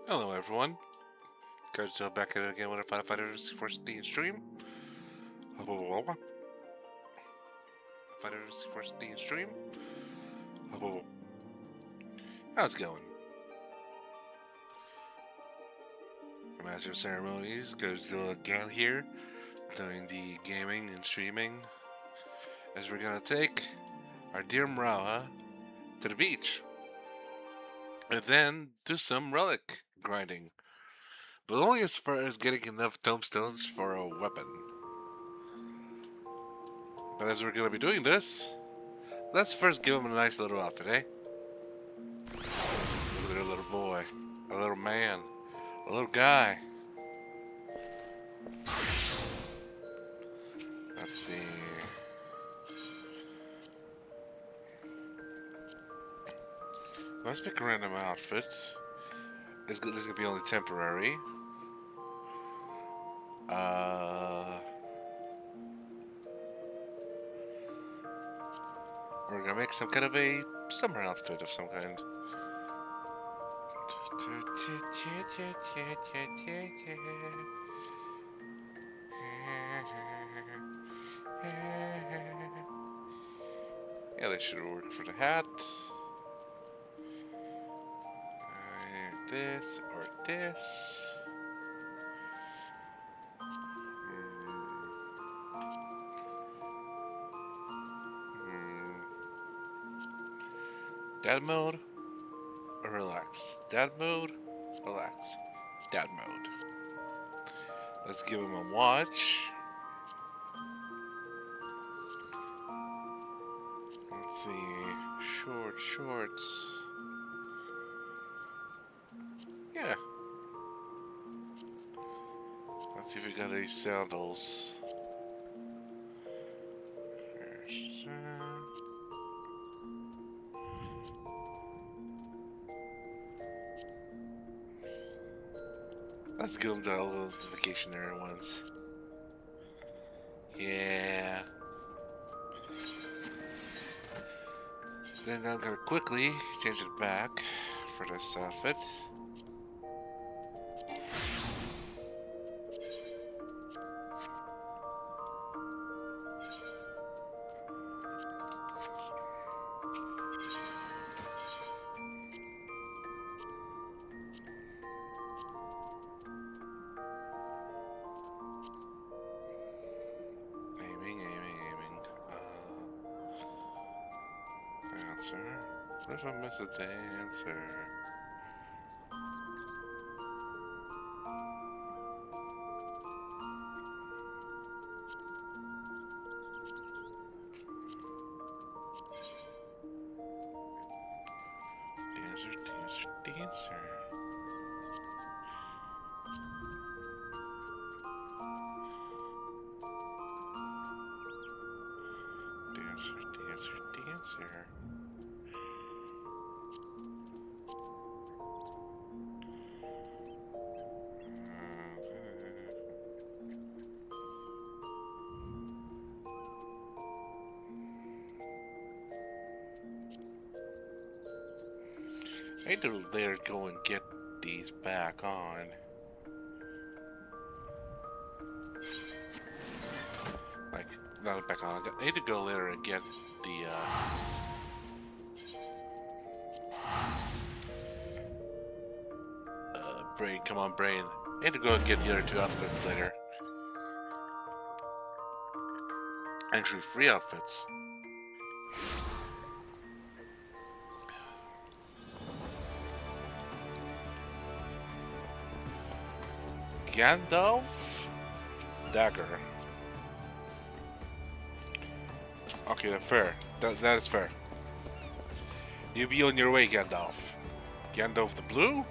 Hello everyone, Kaiju-Z back at it again with a Firefighters first theme stream. Firefighters first theme stream. How's it going? Master of Ceremonies, Kaiju-Z again here, doing the gaming and streaming, as we're gonna take our dear Mrawa to the beach, and then do some relic grinding. But only as far as getting enough tombstones for a weapon. But as we're going to be doing this, let's first give him a nice little outfit, eh? Look at a little boy, a little man, a little guy. Let's see. Let's pick a random outfit. This is going to be only temporary. We're gonna make some kind of a summer outfit of some kind. Yeah, that should work for the hat. This or this. Dad mode or relax? Dad mode, relax. Dad mode. Let's give him a watch. Let's see. Shorts. Yeah. Let's see if we got any sandals. Let's give him the little vacation there once. Yeah. Then I'm gonna quickly change it back for this outfit. Dancer. What if I miss a dancer? Dancer. Dancer. I need to later go and get these back on. Like, not back on. I need to go later and get the. Brain, come on, brain. I need to go and get the other 2 outfits later. Actually, 3 outfits. Gandalf? Dagger. Okay, that's fair. That is fair. You be on your way, Gandalf. Gandalf the Blue?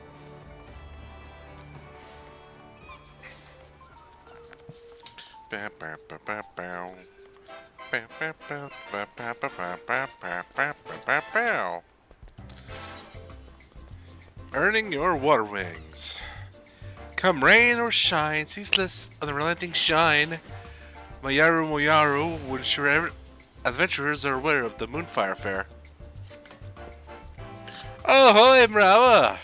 Earning your water wings. Come rain or shine, ceaseless unrelenting shine. Moyaru Moyaru would ensure adventurers are aware of the Moonfire Faire. Ahoy, Mrawa!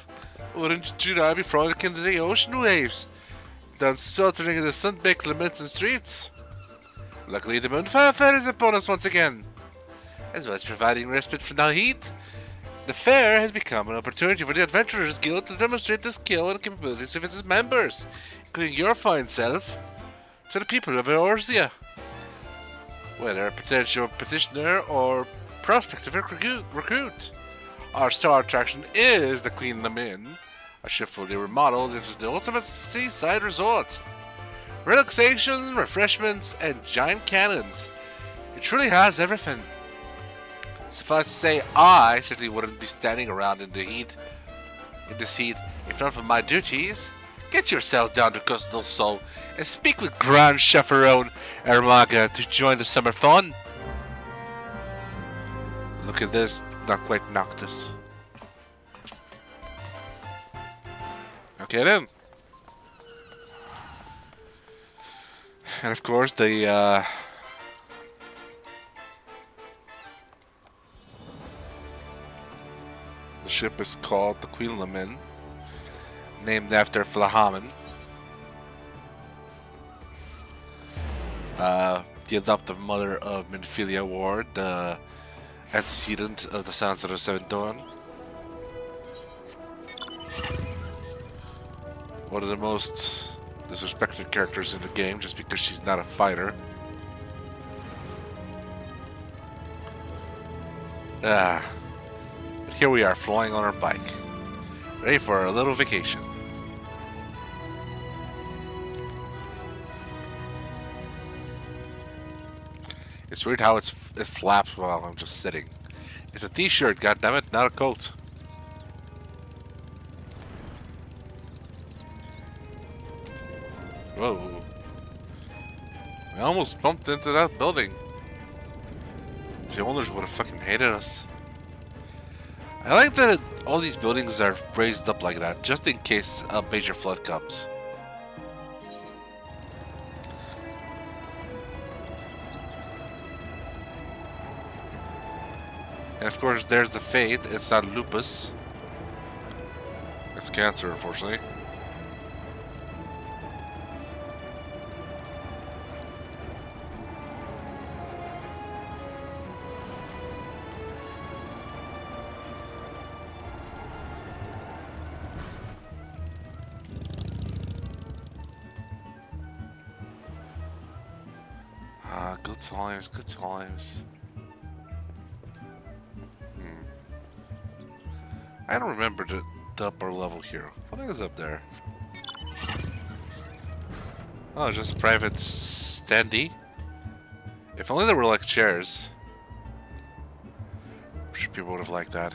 Wouldn't you now be frolicking into the ocean waves? Done sweltering in the sun-baked laments and streets? Luckily, the Moonfire Faire is upon us once again. As well as providing respite from the heat, the fair has become an opportunity for the Adventurers Guild to demonstrate the skill and capabilities of its members, including your fine self, to the people of Eorzea. Whether a potential petitioner or prospective recruit, our star attraction is the Queen Lamin, a ship fully remodeled into the ultimate seaside resort. Relaxation, refreshments, and giant cannons. It truly has everything. Suffice to say, I certainly wouldn't be standing around in this heat, if not for my duties. Get yourself down to Costa del Sol and speak with Grand Chaperone Ermaga to join the summer fun. Look at this, not quite Noctis. Okay then. And of course the ship is called the Queen Lamin, named after Flahaman, the adoptive mother of Minfilia Ward, the antecedent of the Sons of the Seven Dawn. One of the most disrespected characters in the game just because she's not a fighter. But here we are, flying on our bike, ready for a little vacation. It's weird how it flaps while I'm just sitting. It's a t-shirt, goddammit, not a coat. Whoa. We almost bumped into that building. The owners would have fucking hated us. I like that all these buildings are raised up like that, just in case a major flood comes. And of course, there's the fate. It's not lupus. It's cancer, unfortunately. Good times, good times. I don't remember the upper level here. What is up there? Oh, just a private standee? If only there were like chairs. I'm sure people would have liked that.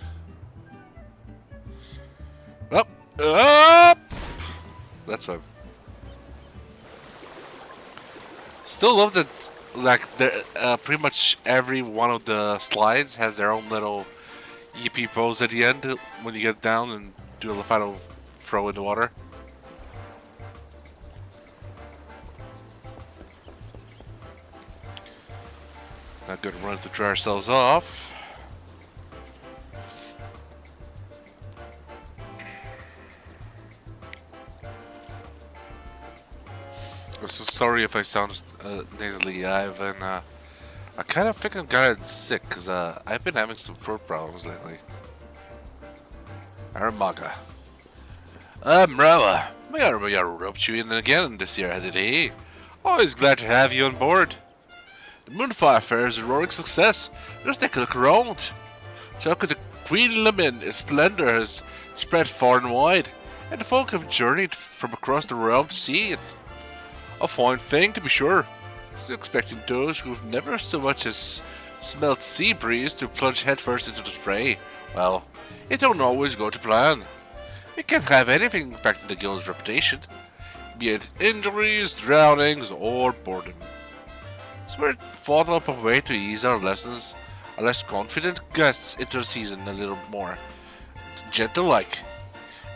Up! Up! That's what. Still love that, like, pretty much every one of the slides has their own little yippee pose at the end when you get down and do the final throw in the water. Not good run to dry ourselves off. I'm so sorry if I sound nasally. I've been I kind of think I'm getting sick because I've been having some throat problems lately. Aramaga. Mroa. We are roped you in again this year, today. Always glad to have you on board. The Moonfire Faire is a roaring success. Just take a look around. Talk of the Queen Lumin, splendor has spread far and wide, and the folk have journeyed from across the realm to see it. A fine thing, to be sure. Still expecting those who've never so much as smelt sea breeze to plunge headfirst into the spray. Well, it don't always go to plan. We can't have anything impacting the guild's reputation, be it injuries, drownings, or boredom. So we thought up a way to ease our lessons, our less confident guests into the season a little more gentle-like.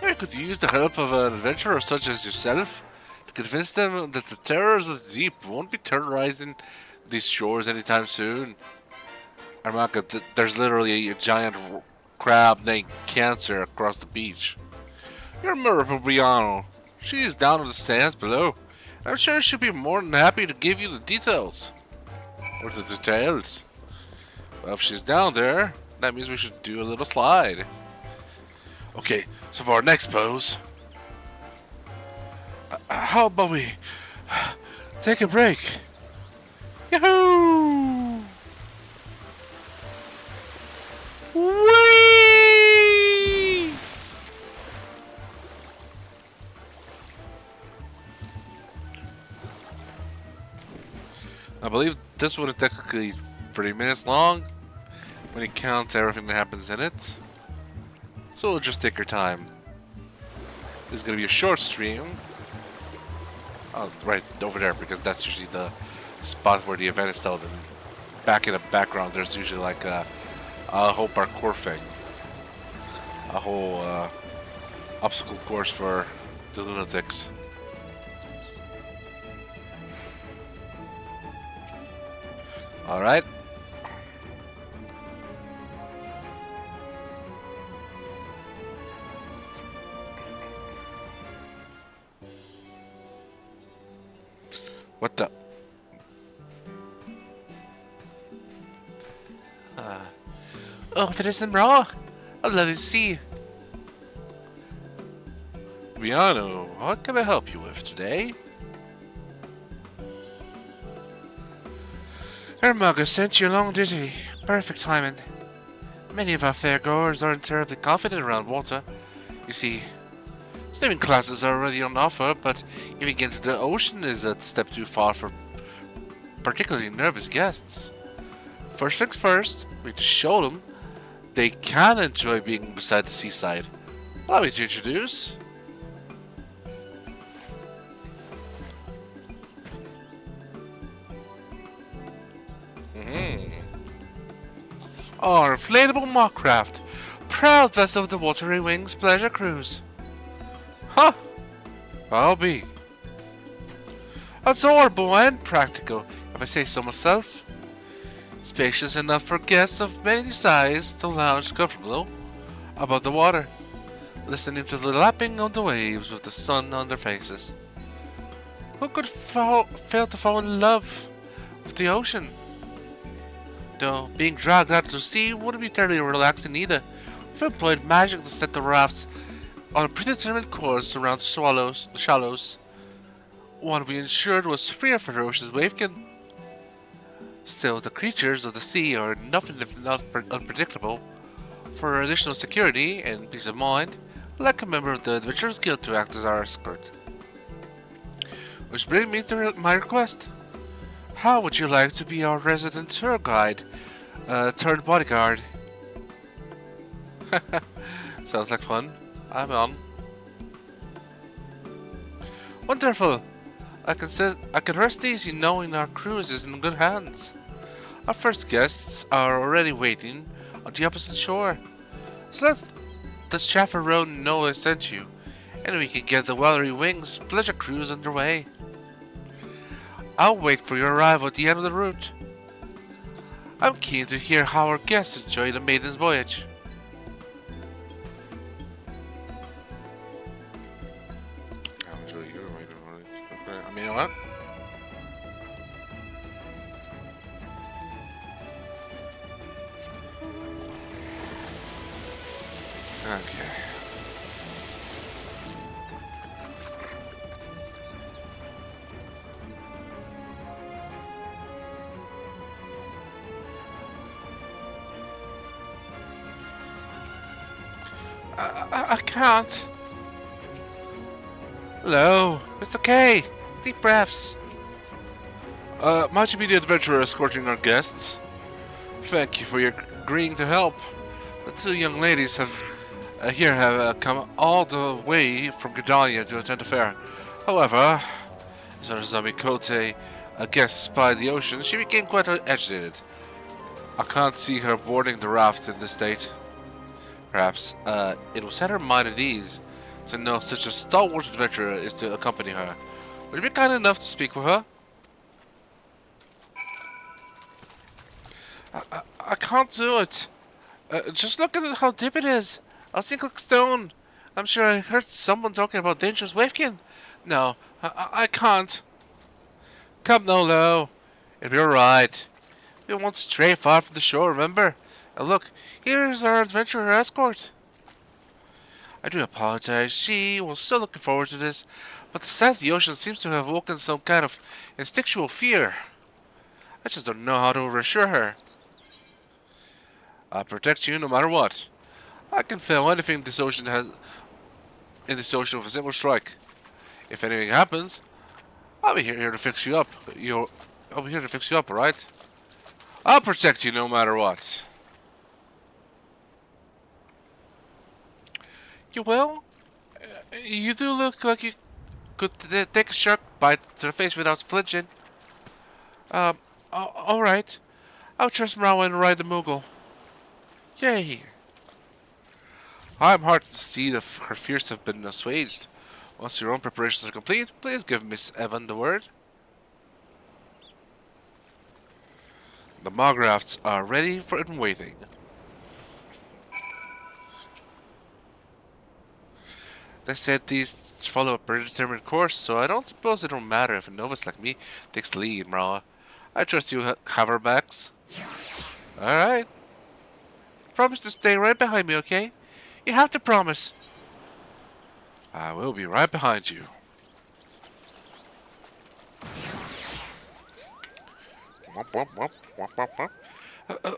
We could use the help of an adventurer such as yourself to convince them that the terrors of the deep won't be terrorizing these shores anytime soon. Armaka, there's literally a giant crab named Cancer across the beach. Your Murabriano, she is down in the sands below. I'm sure she'll be more than happy to give you the details. Or the details. Well, if she's down there, that means we should do a little slide. Okay, so for our next pose, how about we take a break? Yahoo! Whee! I believe this one is technically 30 minutes long when you count everything that happens in it. So we'll just take our time. This is going to be a short stream. Oh, right over there, because that's usually the spot where the event is held. And back in the background, there's usually like a whole parkour thing. A whole obstacle course for the lunatics. Alright. What the? Oh, if it isn't raw, I'd love to see you. Riano, what can I help you with today? Ermaga sent you along, did he? Perfect timing. Many of our fairgoers aren't terribly confident around water. You see, swimming classes are already on offer, but even getting to the ocean is a step too far for particularly nervous guests. First things first, we need to show them they can enjoy being beside the seaside. Allow me to introduce our inflatable mock craft, proud vessel of the Watery Wings Pleasure Cruise. Huh, I'll be adorable and practical, if I say so myself. Spacious enough for guests of many sizes to lounge comfortable above the water, listening to the lapping of the waves with the sun on their faces. Who could fail to fall in love with the ocean? Though being dragged out to sea wouldn't be terribly relaxing either. We've employed magic to set the rafts on a predetermined course around the shallows. One we ensured was free of ferocious wavekin. Still, the creatures of the sea are nothing if not unpredictable. For additional security and peace of mind, I'd like a member of the Adventurers Guild to act as our escort. Which brings me to my request. How would you like to be our resident tour guide, turned bodyguard? Sounds like fun. I'm on. Wonderful! I can rest easy knowing our cruise is in good hands. Our first guests are already waiting on the opposite shore. So let the chaperone know I sent you, and we can get the Watery Wings pleasure cruise underway. I'll wait for your arrival at the end of the route. I'm keen to hear how our guests enjoy the maiden's voyage. I mean, what? Okay. I can't. Hello. It's okay. Deep breaths. Might you be the adventurer escorting our guests? Thank you for your agreeing to help. The two young ladies have come all the way from Gridania to attend the fair. However, as soon as Zamikote, a guest spied the ocean, she became quite agitated. I can't see her boarding the raft in this state. Perhaps it will set her mind at ease to know such a stalwart adventurer is to accompany her. Would you be kind enough to speak with her? I can't do it. Just look at how deep it is. I'll sink like stone. I'm sure I heard someone talking about dangerous wavekin. No, I can't. Come now, Lo. It'll be alright. We won't stray far from the shore, remember? And look, here's our adventurer escort. I do apologize. She was so looking forward to this, but the sight of the ocean seems to have awoken some kind of instinctual fear. I just don't know how to reassure her. I'll protect you no matter what. I can fail anything this ocean has in this ocean with a single strike. If anything happens, I'll be here to fix you up. I'll be here to fix you up, alright? I'll protect you no matter what. You will? You do look like you could take a shark bite to the face without flinching. Alright. I'll trust Mrawa and ride the Moogle. Yay! I'm heartened to see that her fears have been assuaged. Once your own preparations are complete, please give Miss Evan the word. The Mografts are ready for and waiting. They said these follow a predetermined course, so I don't suppose it will matter if a novice like me takes the lead, Mrawa. I trust you have our backs. Alright. Promise to stay right behind me, okay? You have to promise. I will be right behind you.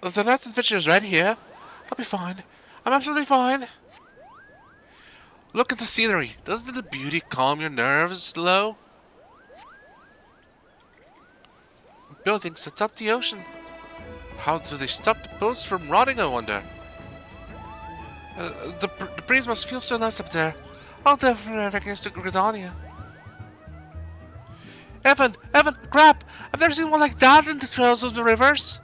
The next adventure is right here. I'll be fine. I'm absolutely fine. Look at the scenery. Doesn't the beauty calm your nerves, Lo? Buildings atop the ocean. How do they stop the boats from rotting, I wonder? The breeze must feel so nice up there. I'll definitely against the Gridania. Evan, crap! I've never seen one like that in the trails of the rivers.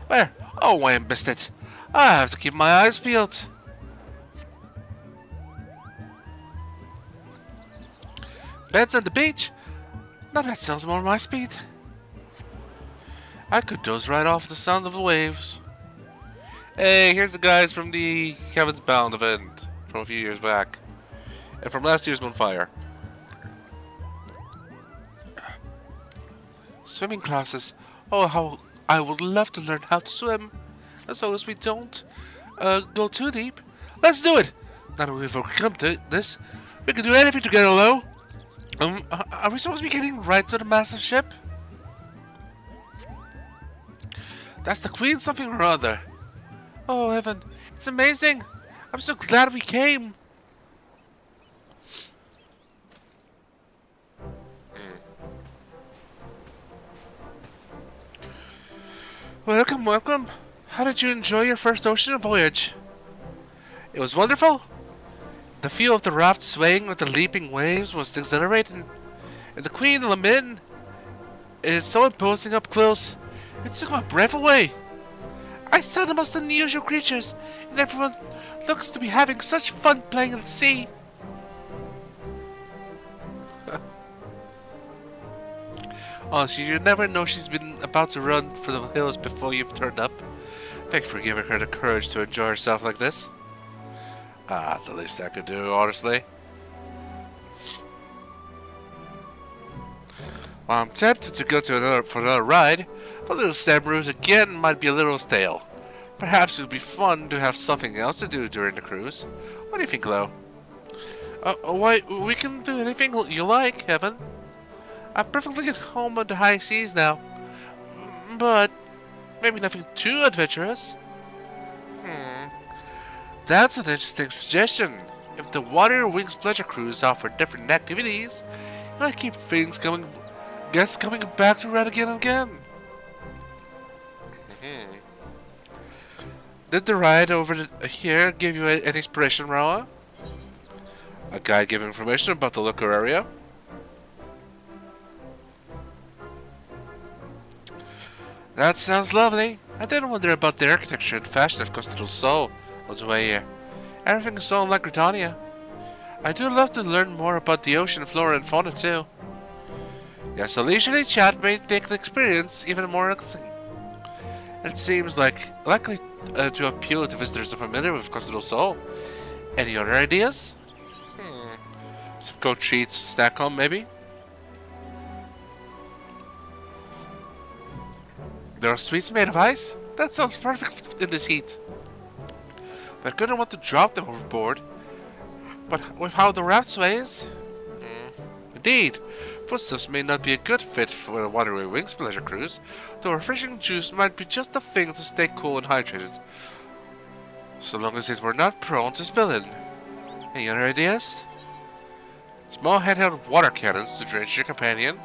Where? Oh, I missed it. I have to keep my eyes peeled. Beds on the beach? Now that sounds more my speed. I could doze right off the sound of the waves. Hey, here's the guys from the Kevin's Bound event from a few years back. And from last year's Moonfire. Swimming classes. Oh, how I would love to learn how to swim. As long as we don't go too deep. Let's do it! Now that we've overcome this, we can do anything together, Lo. Are we supposed to be getting right to the massive ship? That's the Queen something or other. Oh, Evan, it's amazing. I'm so glad we came. Welcome, welcome. How did you enjoy your first ocean voyage? It was wonderful. The feel of the raft swaying with the leaping waves was exhilarating. And the Queen Lamin is so imposing up close. It took my breath away. I saw the most unusual creatures, and everyone looks to be having such fun playing in the sea. Honestly, you never know she's been about to run for the hills before you've turned up. Thanks for giving her the courage to enjoy herself like this. The least I could do, honestly. While I'm tempted to go to for another ride, the little sand route again might be a little stale. Perhaps it would be fun to have something else to do during the cruise. What do you think, Lo? Why, we can do anything you like, Heaven. I'm perfectly at home on the high seas now. But maybe nothing too adventurous. That's an interesting suggestion. If the Water Wings Pleasure Cruise offer different activities, it might keep guests coming back to Red again and again. Did the ride over here give you any inspiration, Rawa? A guide giving information about the local area? That sounds lovely. I did wonder about the architecture and fashion of Costa del Sol on the way here. Everything is so unlike Britannia. I do love to learn more about the ocean flora and fauna too. Yes, a leisurely chat may make the experience even more interesting. It seems likely to appeal to visitors familiar with Costa del Sol. Any other ideas? Some cold treats to snack on, maybe? There are sweets made of ice? That sounds perfect in this heat. But I couldn't want to drop them overboard. But with how the raft sways... Indeed, footsteps may not be a good fit for a Waterway Wings pleasure cruise, though refreshing juice might be just the thing to stay cool and hydrated. So long as it were not prone to spilling. Any other ideas? Small handheld water cannons to drench your companion.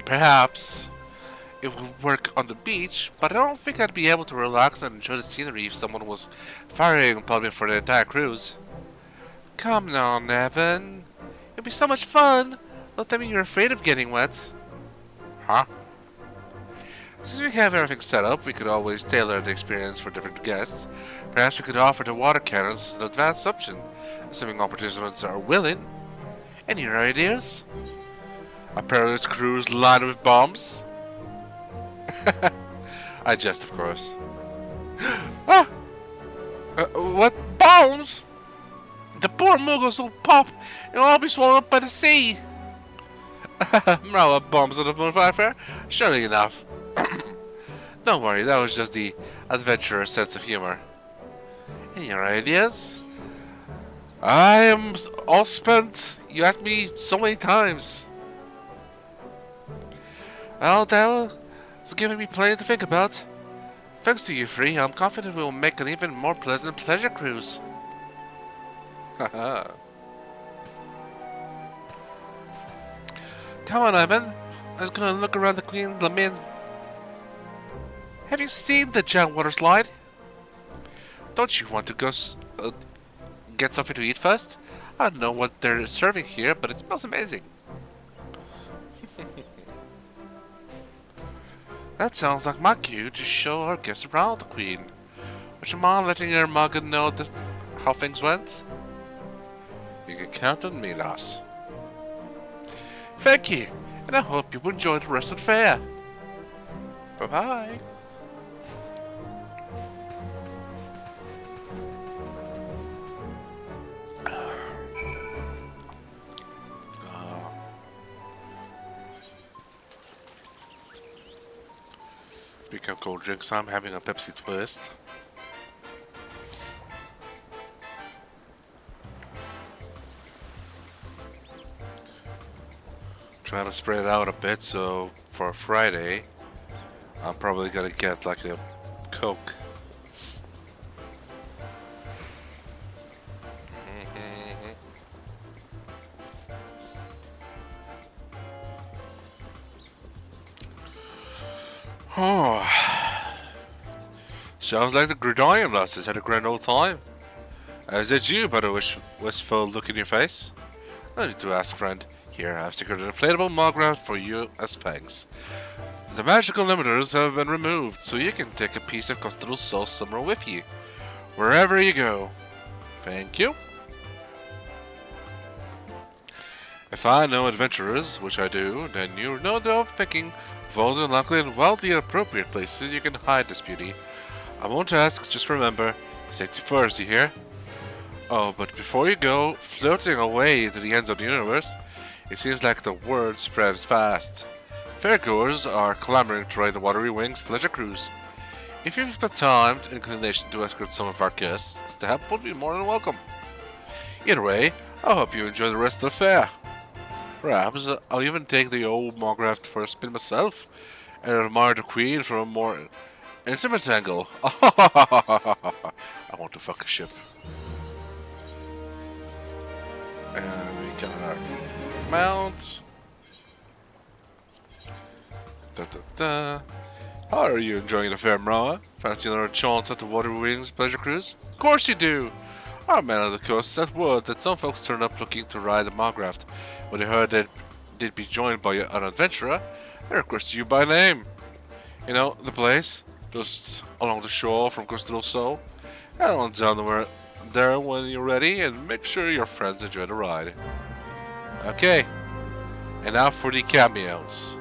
Perhaps it would work on the beach, but I don't think I'd be able to relax and enjoy the scenery if someone was firing upon me for the entire cruise. Come on, Evan. It'd be so much fun. Don't tell me you're afraid of getting wet. Huh? Since we have everything set up, we could always tailor the experience for different guests. Perhaps we could offer the water cannons as an advanced option, assuming all participants are willing. Any other ideas? A perilous cruise lined with bombs? I jest, of course. Ah! What bombs? The poor muggles will pop and will all be swallowed up by the sea. What bombs on the Moonfire Faire? Surely enough. Don't worry, that was just the adventurer's sense of humor. Any other ideas? I am all spent. You asked me so many times. Well, that was giving me plenty to think about. Thanks to you three, I'm confident we will make an even more pleasant pleasure cruise. Haha. Come on, Ivan. Let's go and look around the Queen Lamin's. Have you seen the giant water slide? Don't you want to go get something to eat first? I don't know what they're serving here, but it smells amazing. That sounds like my cue to show our guests around the Queen. Would you mind letting your mugger know how things went? You can count on me, lass. Thank you, and I hope you enjoy the rest of the fair. Bye-bye. Speaking of cold drinks, I'm having a Pepsi Twist. Trying to spread it out a bit, so for Friday, I'm probably gonna get like a Coke. Oh, sounds like the Gridiron lasses had a grand old time. As did you, but a wistful look in your face. No need to ask, friend. Here, I've secured an inflatable mug raft for you as thanks. The magical limiters have been removed, so you can take a piece of Costa del Sol somewhere with you, wherever you go. Thank you. If I know adventurers, which I do, then you know that I'm thinking of all the unlikely and wildly inappropriate places you can hide this beauty. I won't ask, just remember, safety first, you hear? Oh, but before you go, floating away to the ends of the universe, it seems like the word spreads fast. Fairgoers are clamoring to ride the Watery Wings pleasure cruise. If you have the time and inclination to escort some of our guests, the help would be more than welcome. Either way, I hope you enjoy the rest of the fair. Perhaps I'll even take the old Margraft for a spin myself and admire the Queen from a more intimate angle. I want to fuck a ship. And we got our mount. How are you enjoying the fair, Mara? Fancy another chance at the Water Wings pleasure cruise? Of course you do! Our man of the coast sent word that some folks turned up looking to ride the Margraft. When they heard that they'd be joined by an adventurer, they requested you by name. You know, the place, just along the shore from Costa del Sol. Head on down there when you're ready and make sure your friends enjoy the ride. Okay, and now for the cameos.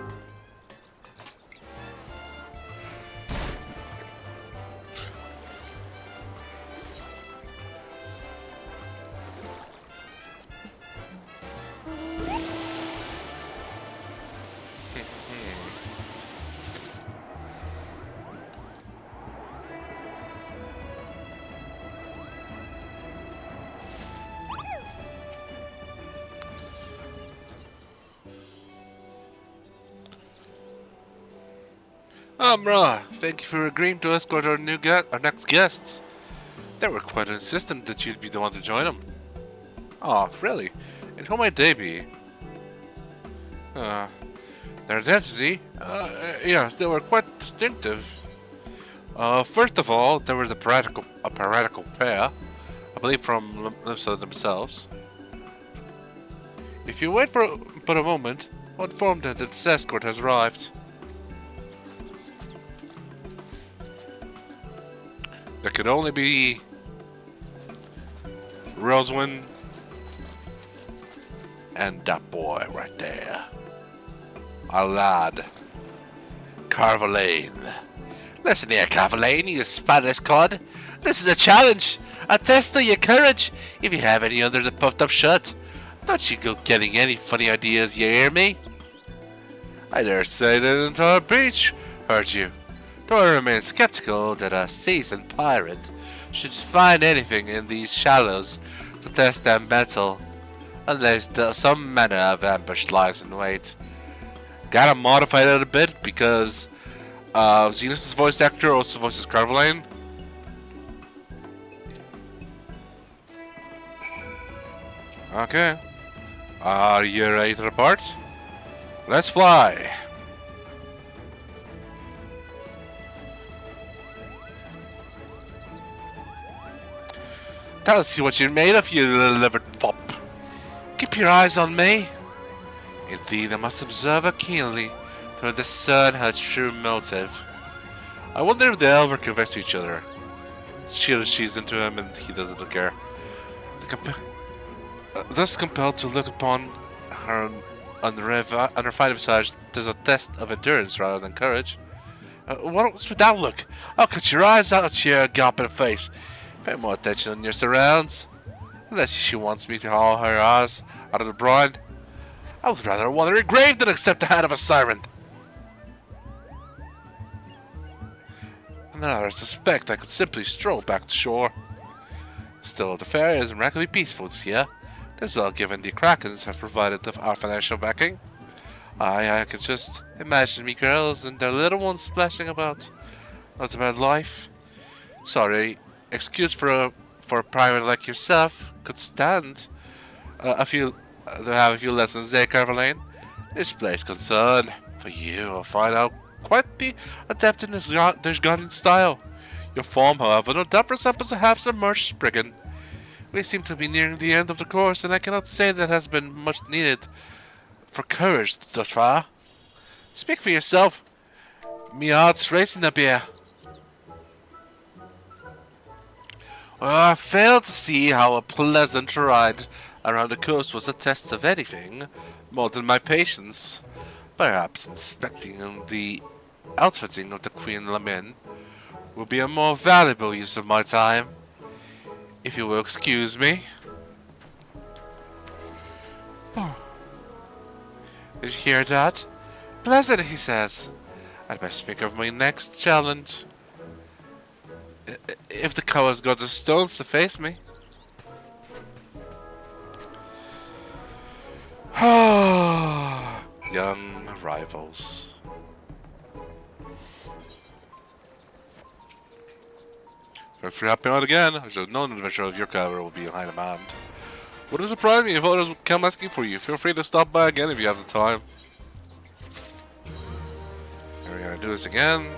Ra, thank you for agreeing to escort our next guests. They were quite insistent that you'd be the one to join them. Oh, really? And who might they be? Their identity? Yes, they were quite distinctive. First of all, they were a piratical pair, I believe from themselves. If you wait for but a moment, I'll inform them that this escort has arrived. There could only be Roswin and that boy right there. Our lad, Carvalane. Listen here, Carvalane, you Spanish cod. This is a challenge, a test of your courage. If you have any under the puffed up shirt, don't you go getting any funny ideas, you hear me? I dare say that entire beach heard you. Though I remain skeptical that a seasoned pirate should find anything in these shallows to test their mettle, unless some manner of ambush lies in wait. Gotta modify that a bit because Zenus' voice actor also voices Carvalane. Okay. Are you ready to depart? Let's fly! Tell us what you're made of, you livered fop. Keep your eyes on me. Indeed, I must observe her keenly to discern her true motive. I wonder if they'll ever confess to each other. She's into him and he doesn't care. Thus compelled to look upon her on her fine visage as a test of endurance rather than courage. What's with that look? I'll cut your eyes out of your gaping face. Pay more attention on your surrounds. Unless she wants me to haul her ass out of the brine. I would rather wander a grave than accept the hand of a siren. And now I suspect I could simply stroll back to shore. Still, the fair is remarkably peaceful this year. This is all given the Krakens have provided our financial backing. I can just imagine me girls and their little ones splashing about. That's about life. Sorry. Excuse for a private like yourself could stand to have a few lessons there, Carvalane. This place concern for you will find out quite the adept in this garden style. Your form, however, no doubt resembles a half-submerged spriggan. We seem to be nearing the end of the course, and I cannot say that has been much needed for courage thus far. Speak for yourself. Me heart's racing up here. Well, I fail to see how a pleasant ride around the coast was a test of anything more than my patience. Perhaps inspecting the outfitting of the Queen Lamin will be a more valuable use of my time. If you will excuse me. Oh. Did you hear that? Pleasant, he says. I'd best think of my next challenge. If the cow has got the stones to face me. Young rivals. If you're helping out again, I should have known an adventure of your caliber will be in high demand. Wouldn't surprise me if others would come asking for you. Feel free to stop by again if you have the time. We're gonna do this again.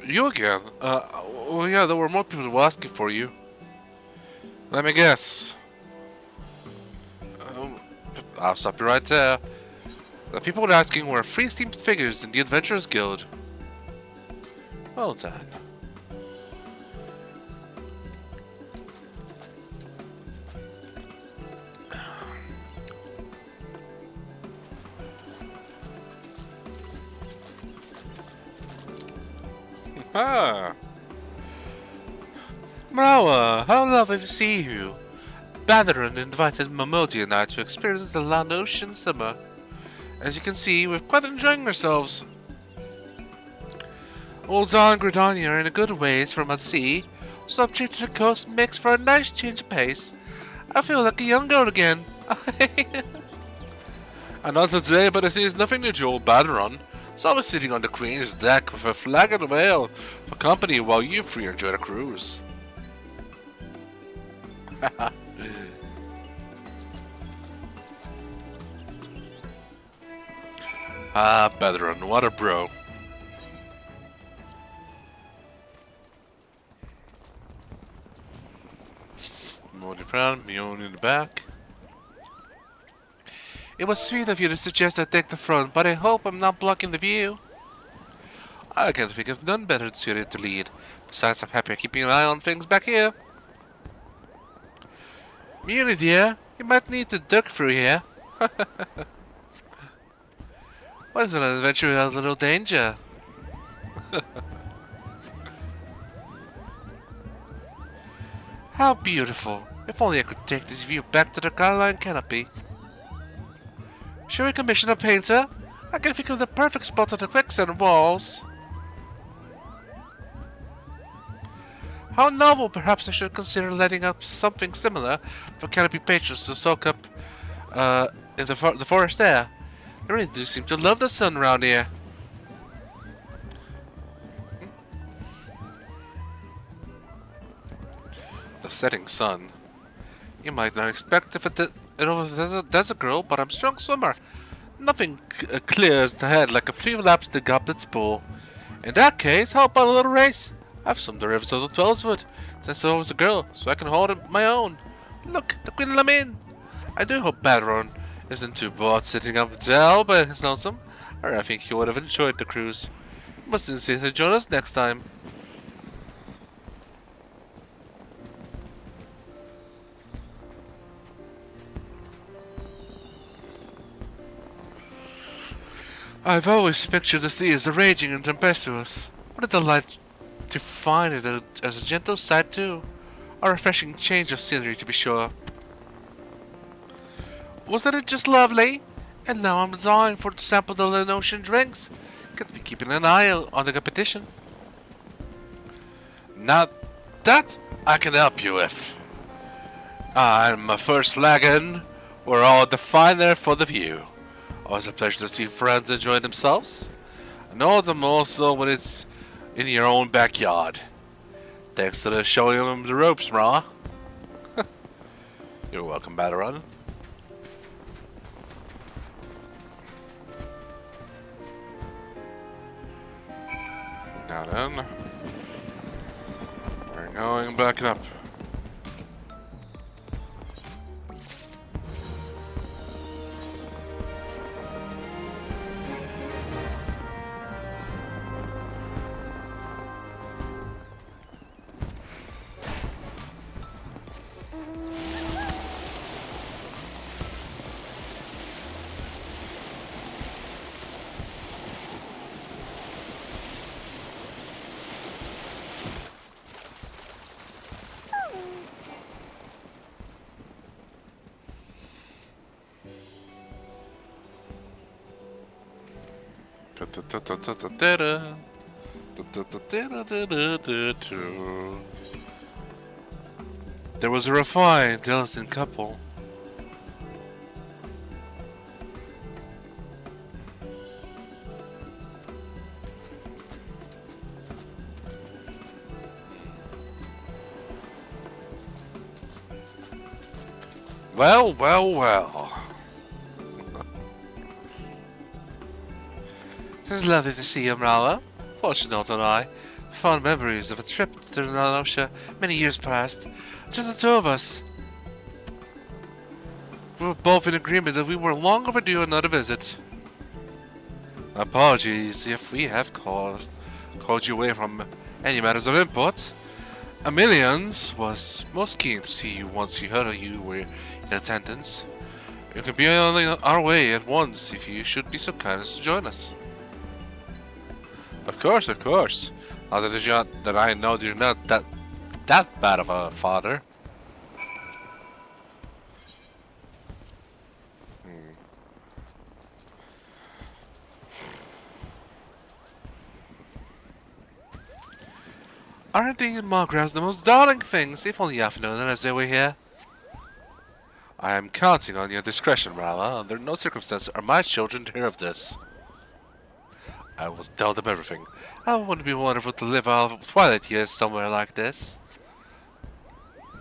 You again? Well, yeah, there were more people who were asking for you. Let me guess. I'll stop you right there. The people were asking were free-themed figures in the Adventurers Guild. Well then. Ah. Mrawa, how lovely to see you. Batheron invited Momodi and I to experience the land ocean summer. As you can see, we're quite enjoying ourselves. Old Zah and Gridania are in a good ways from at sea, so up to the coast makes for a nice change of pace. I feel like a young girl again. And not today, but I see there's nothing new to old Batheron. So I was sitting on the Queen's deck with a flagon of ale for company while you three enjoy the cruise. Ah, Batheron, what a bro. Modi frown, Mion in the back. It was sweet of you to suggest I take the front, but I hope I'm not blocking the view. I can't think of none better suited to lead. Besides, I'm happy keeping an eye on things back here. Muni dear, you might need to duck through here. What is an adventure without a little danger? How beautiful. If only I could take this view back to the Caroline canopy. Shall we commission a painter? I can think of the perfect spot on the quicksand walls. How novel! Perhaps I should consider letting up something similar for canopy patrons to soak up in the forest air. They really do seem to love the sun around here. The setting sun. You might not expect if it over the desert girl, but I'm a strong swimmer. Nothing clears the head like a few laps to Goblet's pool. In that case, how about a little race? I've swum the rivers of the Twelveswood since I was a girl, so I can hold my own. Look, the Queen Lamine. I do hope Batheron isn't too bored sitting up there by his lonesome, or I think he would have enjoyed the cruise. He must insist to join us next time. I've always pictured the sea as raging and tempestuous. What a delight to find it as a gentle sight too. A refreshing change of scenery to be sure. Wasn't it just lovely? And now I'm dying to sample the Lynn Ocean drinks. Could be keeping an eye on the competition. Now that I can help you with. I'm my first flagon. We're all the finer for the view. Always a pleasure to see friends enjoying themselves. And all the more so when it's in your own backyard. Thanks to showing them the ropes, Mra. You're welcome, Batheron. Now then, we're going back up. There was a refined, diligent couple. Well, well, well. It's lovely to see you, Mrala. Fortunate and I. Fond memories of a trip to Nanosha many years past. Just the two of us. We were both in agreement that we were long overdue another visit. Apologies if we have called you away from any matters of import. Amelians was most keen to see you once he heard you were in attendance. You can be on our way at once if you should be so kind as to join us. Of course, of course. Now that I know that you're not that bad of a father. Aren't they monographs the most darling things, if only I've known them as they were here? I am counting on your discretion, Rala. Under no circumstances are my children to hear of this. I will tell them everything. How would it be wonderful to live out of twilight years somewhere like this?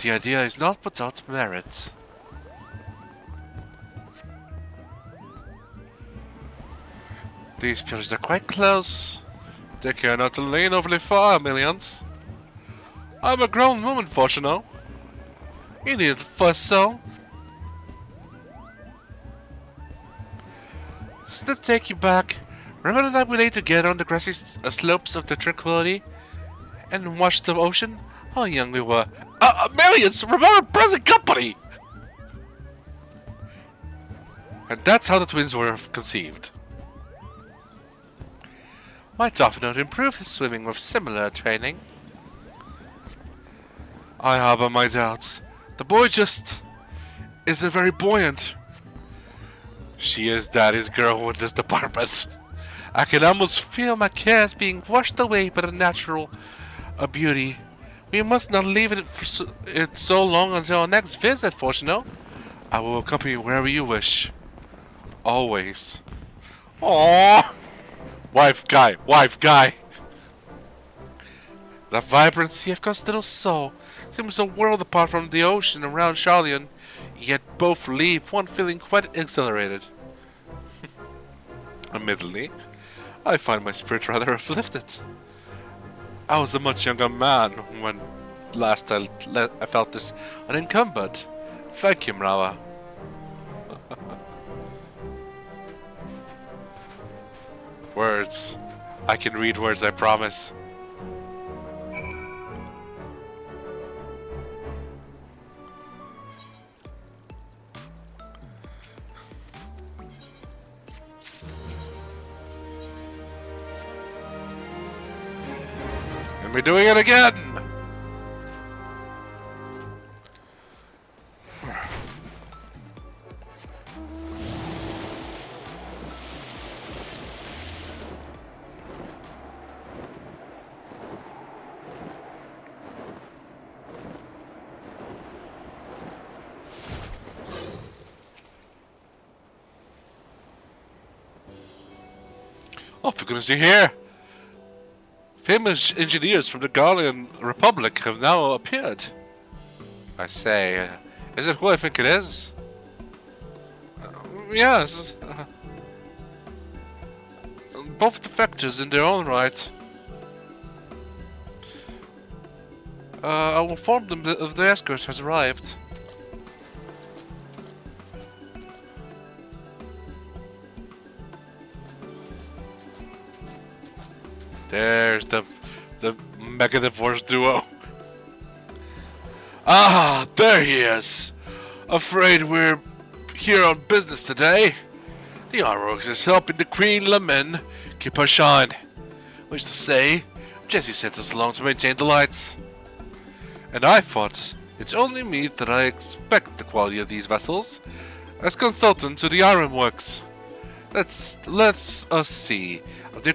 The idea is not without merit. These pillars are quite close. Take care not to lean overly far, millions. I'm a grown woman, Fortuno. You needn't fuss so. Does that take you back? Remember that we lay together on the grassy slopes of the Tranquility? And watched the ocean? How young we were. Millions! Remember present company! And that's how the twins were conceived. Might often improve his swimming with similar training. I harbor my doubts. The boy just isn't very buoyant. She is Daddy's girl in this department. I can almost feel my cares being washed away by the natural beauty. We must not leave it for so long until our next visit, Fortuno. I will accompany you wherever you wish. Always. Aww. Wife guy, wife guy. The vibrancy of Costello's soul seems a world apart from the ocean around Charlian, yet both leave one feeling quite exhilarated. Admittedly, I find my spirit rather uplifted. I was a much younger man when last I felt this unencumbered. Thank you, Mrawa. Words. I can read words, I promise. And we're doing it again! Oh, for goodness, you're here! Famous engineers from the Garlean Republic have now appeared. I say, is it who I think it is? Yes. Both defectors in their own right. I will inform them if the escort has arrived. There's the Mega Divorce duo. Ah, there he is. Afraid we're here on business today. The Arrows is helping the Queen Lemen keep her shine. Which to say, Jesse sent us along to maintain the lights. And I thought it's only me that I expect the quality of these vessels as consultant to the ironworks. Let's us see. But the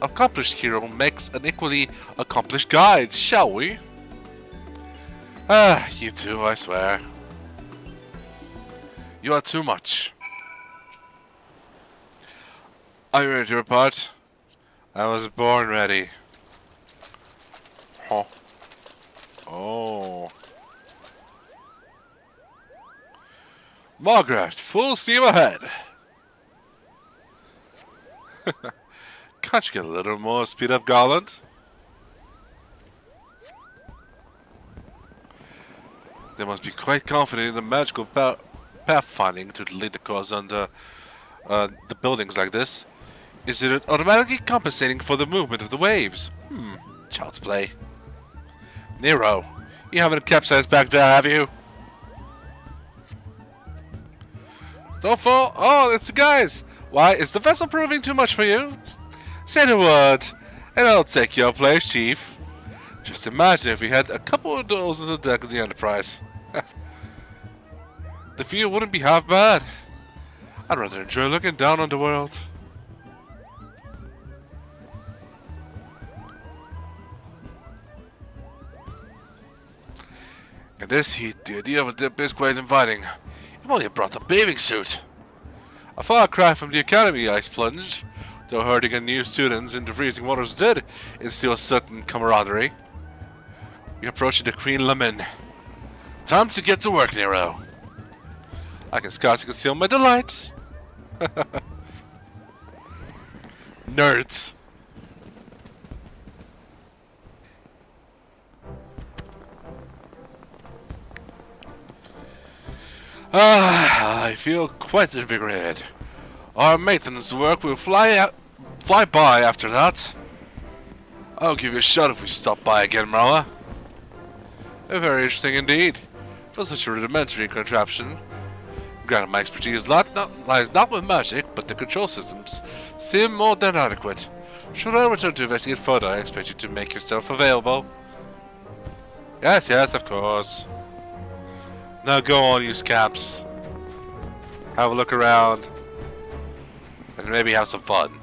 accomplished hero makes an equally accomplished guide, shall we? Ah, you two, I swear. You are too much. Are you ready to report? I was born ready. Huh. Oh. Margaret, full steam ahead. Can't you get a little more speed up, Garland? They must be quite confident in the magical pathfinding to lead the course under the buildings like this. Is it automatically compensating for the movement of the waves? Child's play. Nero, you haven't capsized back there, have you? Don't fall. Oh, it's the guys. Why, is the vessel proving too much for you? Say the word, and I'll take your place, Chief. Just imagine if we had a couple of doors on the deck of the Enterprise. The view wouldn't be half bad. I'd rather enjoy looking down on the world. In this heat, the idea of a dip is quite inviting. If only I brought a bathing suit. A far cry from the academy, ice plunge, though herding in new students into freezing waters did instill a certain camaraderie. We approach the Queen Lamin. Time to get to work, Nero. I can scarcely conceal my delight. Nerds. I feel quite invigorated. Our maintenance work will fly by after that. I'll give you a shot if we stop by again, Marla. Very interesting indeed. For such a rudimentary contraption. Granted, my expertise lies not with magic, but the control systems seem more than adequate. Should I return to investigate further, I expect you to make yourself available. Yes, of course. Now go on, you scamps. Have a look around. And maybe have some fun.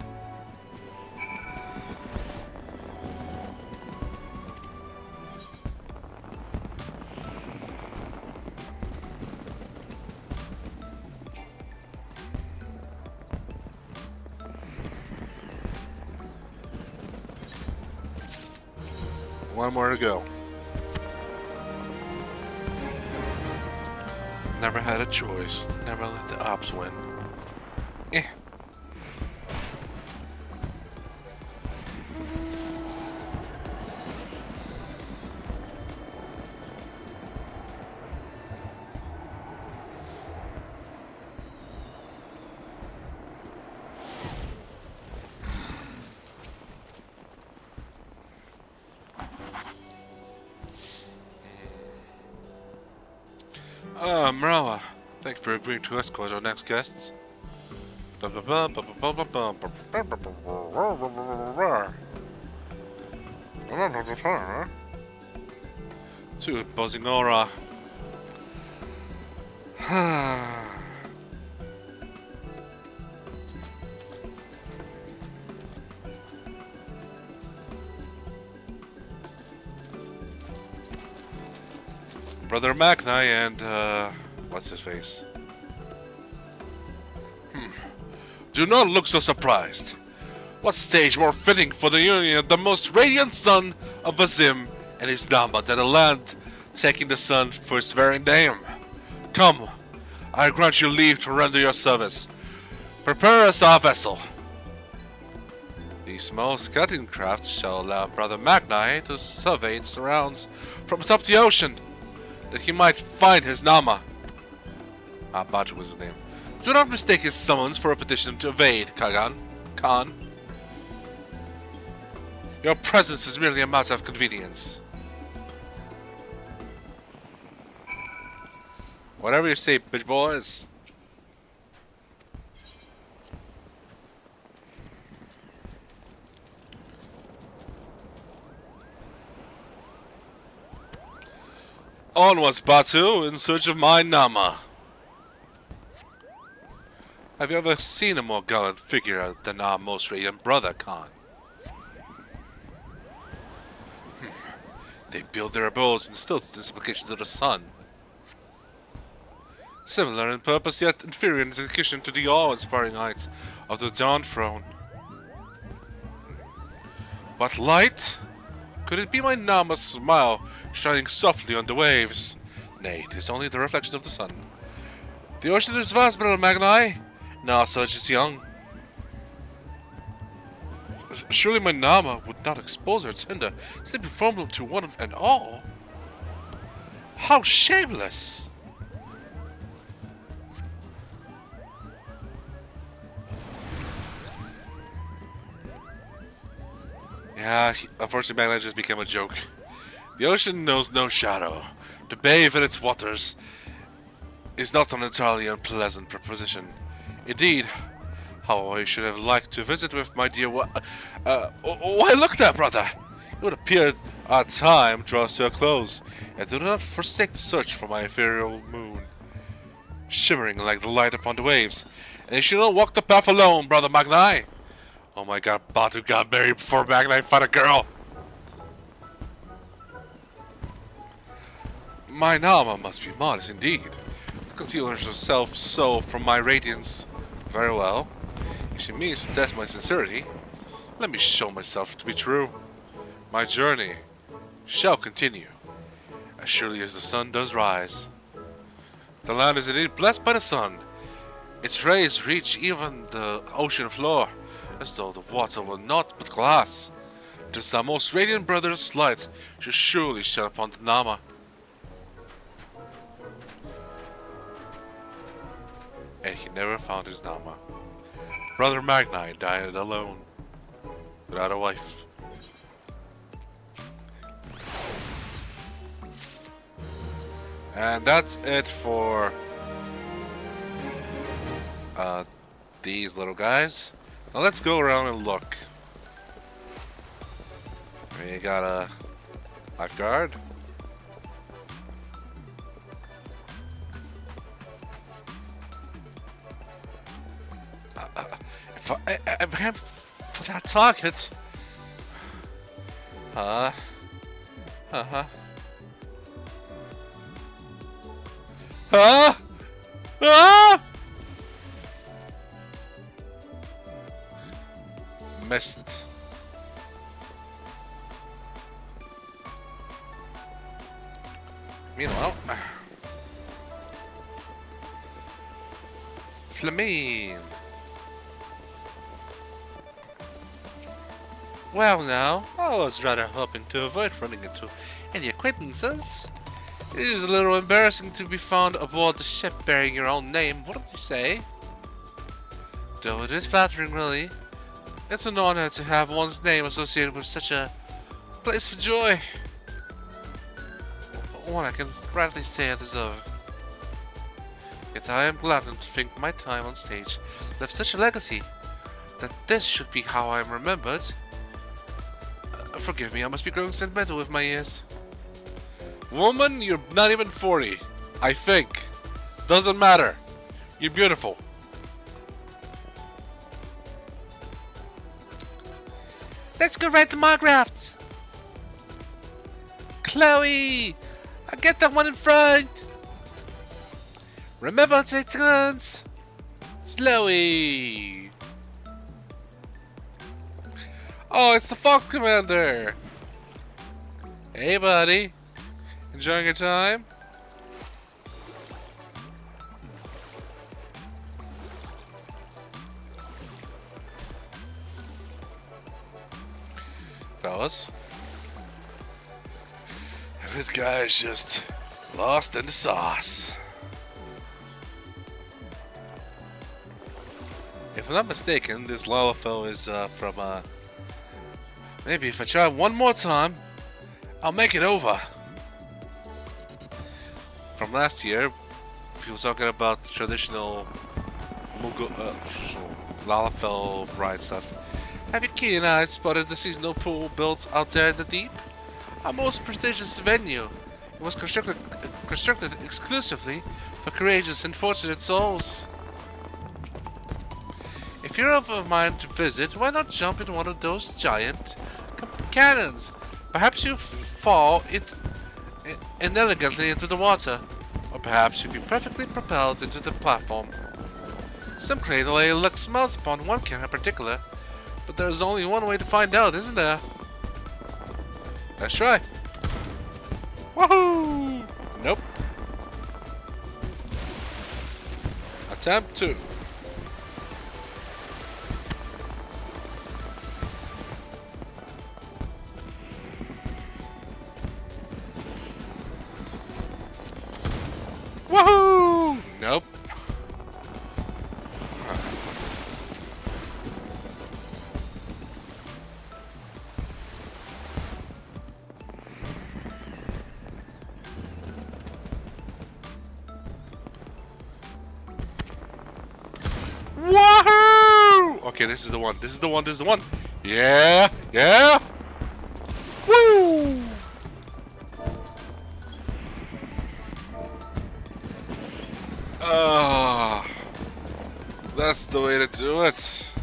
One more to go. Never had a choice. Never let the ops win. Eh. Marawa, thank you for agreeing to escort our next guests. To buzzing aura. Brother Magni and, what's his face? Do not look so surprised. What stage more fitting for the union of the most radiant son of Vazim and his Dhamma than a land taking the sun for its very name? Come, I grant you leave to render your service. Prepare us our vessel. The small scouting craft shall allow Brother Magni to survey its surrounds from atop the ocean, that he might find his Nama. Batu was his name. Do not mistake his summons for a petition to evade, Khan. Your presence is merely a matter of convenience. Whatever you say, bitch boys. Onwards, Batu, in search of my Nama. Have you ever seen a more gallant figure than our most radiant brother, Khan? They build their abodes in stilts in supplication to the sun. Similar in purpose, yet inferior in execution to the awe-inspiring heights of the Dawntrail. But light? Could it be my Nama's smile shining softly on the waves? Nay, it is only the reflection of the sun. The ocean is vast, brother Magni, and our surge is young. Surely my Nama would not expose her tender, sleepy formula to one and all. How shameless! Yeah, unfortunately Magni just became a joke. The ocean knows no shadow. To bathe in its waters is not an entirely unpleasant proposition. Indeed, how I should have liked to visit with my dear why look there, brother! It would appear our time draws to a close, and do not forsake the search for my ethereal moon, shimmering like the light upon the waves. And you should not walk the path alone, brother Magni! Oh my god, Batu got married before Magni found a girl! My Nama must be modest indeed, to conceal herself so from my radiance. Very well. If she means to test my sincerity, let me show myself to be true. My journey shall continue, as surely as the sun does rise. The land is indeed blessed by the sun. Its rays reach even the ocean floor, as though the water were naught but glass. It is our most radiant brother's light should surely shine upon the Nama. And he never found his Nama. Brother Magni died alone, without a wife. And that's it for these little guys. Now let's go around and look. We got a lifeguard. If I am for that target. Huh? Missed. Meanwhile, Flamine. Well now, I was rather hoping to avoid running into any acquaintances. It is a little embarrassing to be found aboard the ship bearing your own name, wouldn't you say? Though it is flattering, really. It's an honor to have one's name associated with such a place of joy. One I can rightly say I deserve. Yet I am gladdened to think my time on stage left such a legacy, that this should be how I am remembered. Forgive me, I must be growing sentimental with my years. Woman, you're not even 40. I think. Doesn't matter. You're beautiful. Let's go ride the Margrafts. Chloe! I get that one in front. Remember, 6 seconds. Slowy. Oh, it's the Fox Commander! Hey, buddy. Enjoying your time? Fellas? This guy is just lost in the sauce. If I'm not mistaken, this Lalafell is from maybe if I try one more time, I'll make it over. From last year, he was talking about traditional Lalafell ride stuff. Have your keen eyes spotted the seasonal pool built out there in the deep? A most prestigious venue. It was constructed exclusively for courageous and fortunate souls. you're of a mind to visit, why not jump in one of those giant cannons? Perhaps you fall inelegantly into the water, or perhaps you'll be perfectly propelled into the platform. Some claim the lay luck smells upon one cannon in particular, but there's only one way to find out, isn't there? Let's try. Woohoo! Nope. Attempt 2. Woohoo! Nope. Woohoo! Okay, this is the one. This is the one. This is the one. Yeah! Yeah! Woo! That's the way to do it.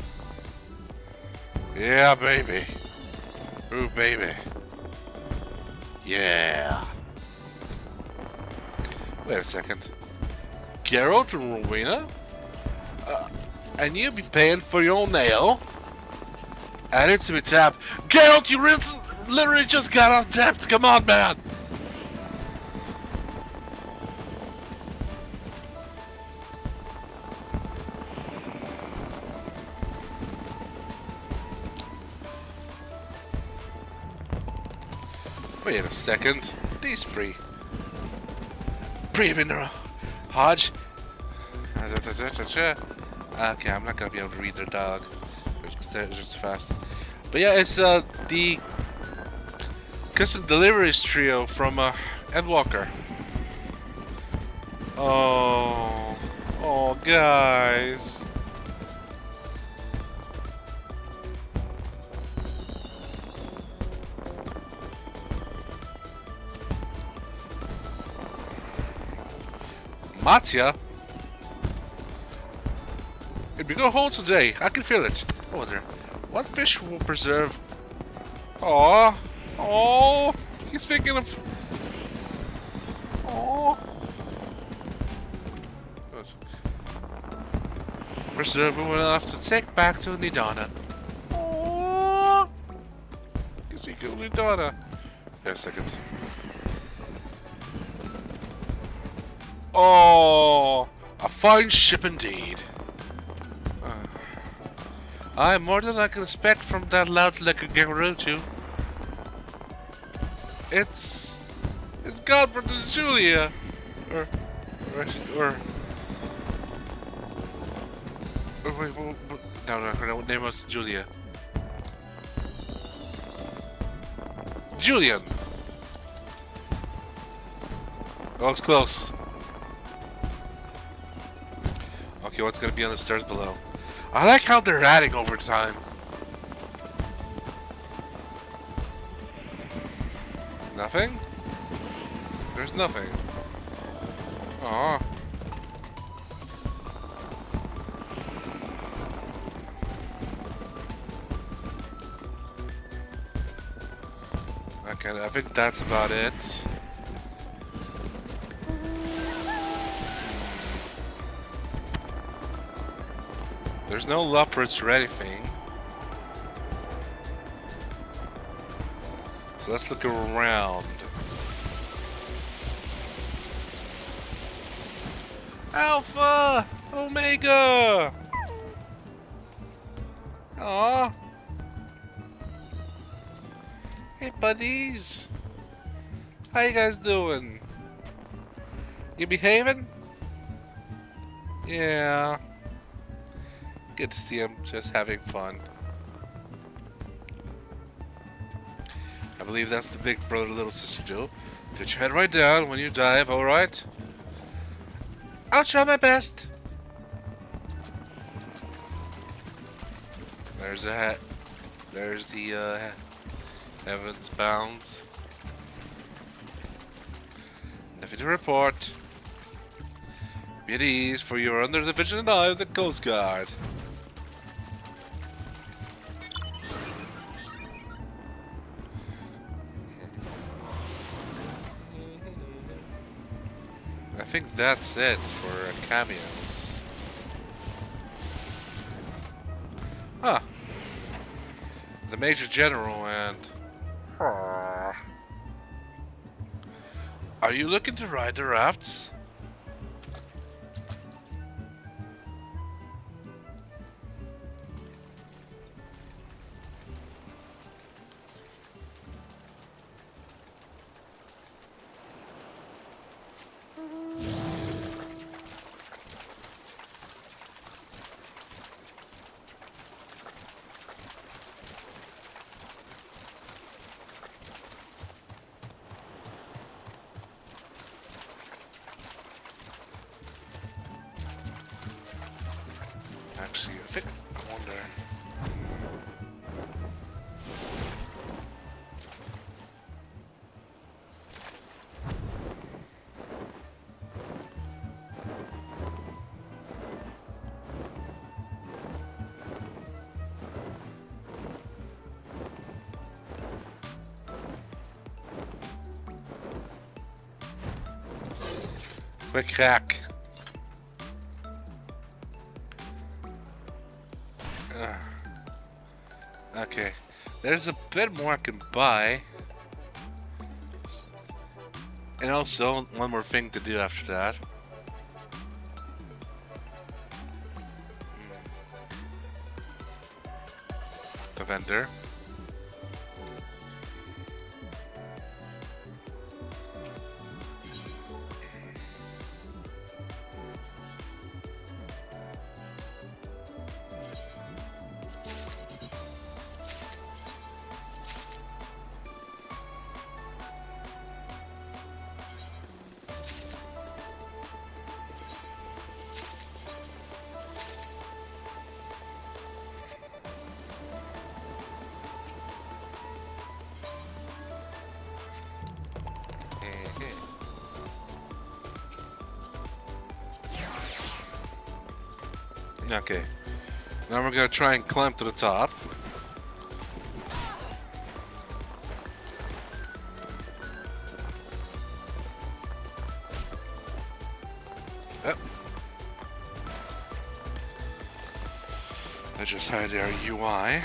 Yeah, baby. Ooh, baby. Yeah. Wait a second. Geralt and Rowena? And you be paying for your own nail? Add it to me tab. Geralt, you literally just got off tapped. Come on, man. Wait a second. These free. Breathing Hodge. Okay, I'm not gonna be able to read their dialogue. It's just fast. But yeah, it's the custom deliveries trio from Endwalker. Oh, guys. Matya? It'd be a good haul today. I can feel it. I wonder, what fish will preserve? Oh, he's thinking of. Oh, preserve will have to take back to Nidana. Oh, you see, Nidana. Wait a second. Oh, a fine ship indeed. I'm more than I can expect from that loud like a Garuchu. It's Godfrey and Julia, or wait, no, her name was Julia. Julian. Oh, it's close. Okay, what's gonna be on the stairs below? I like how they're adding over time. Nothing? There's nothing. Aw. Okay, I think that's about it. There's no leopards or anything. So let's look around. Alpha! Omega! Aww. Hey buddies! How you guys doing? You behaving? Yeah. Good to see him just having fun. I believe that's the big brother little sister do. Put your head right down when you dive, alright? I'll try my best. There's the hat. There's the Heavens Bound. Nothing to report. Be at ease, for you are under the vigilant eye of the Coast Guard. think that's it for cameos. Huh. The Major General and... Are you looking to ride the rafts? Actually, I wonder. Quick hack. Okay, there's a bit more I can buy. And also, one more thing to do after that. The vendor. Okay, now we're gonna try and climb to the top. Yep. Let's just hide our UI.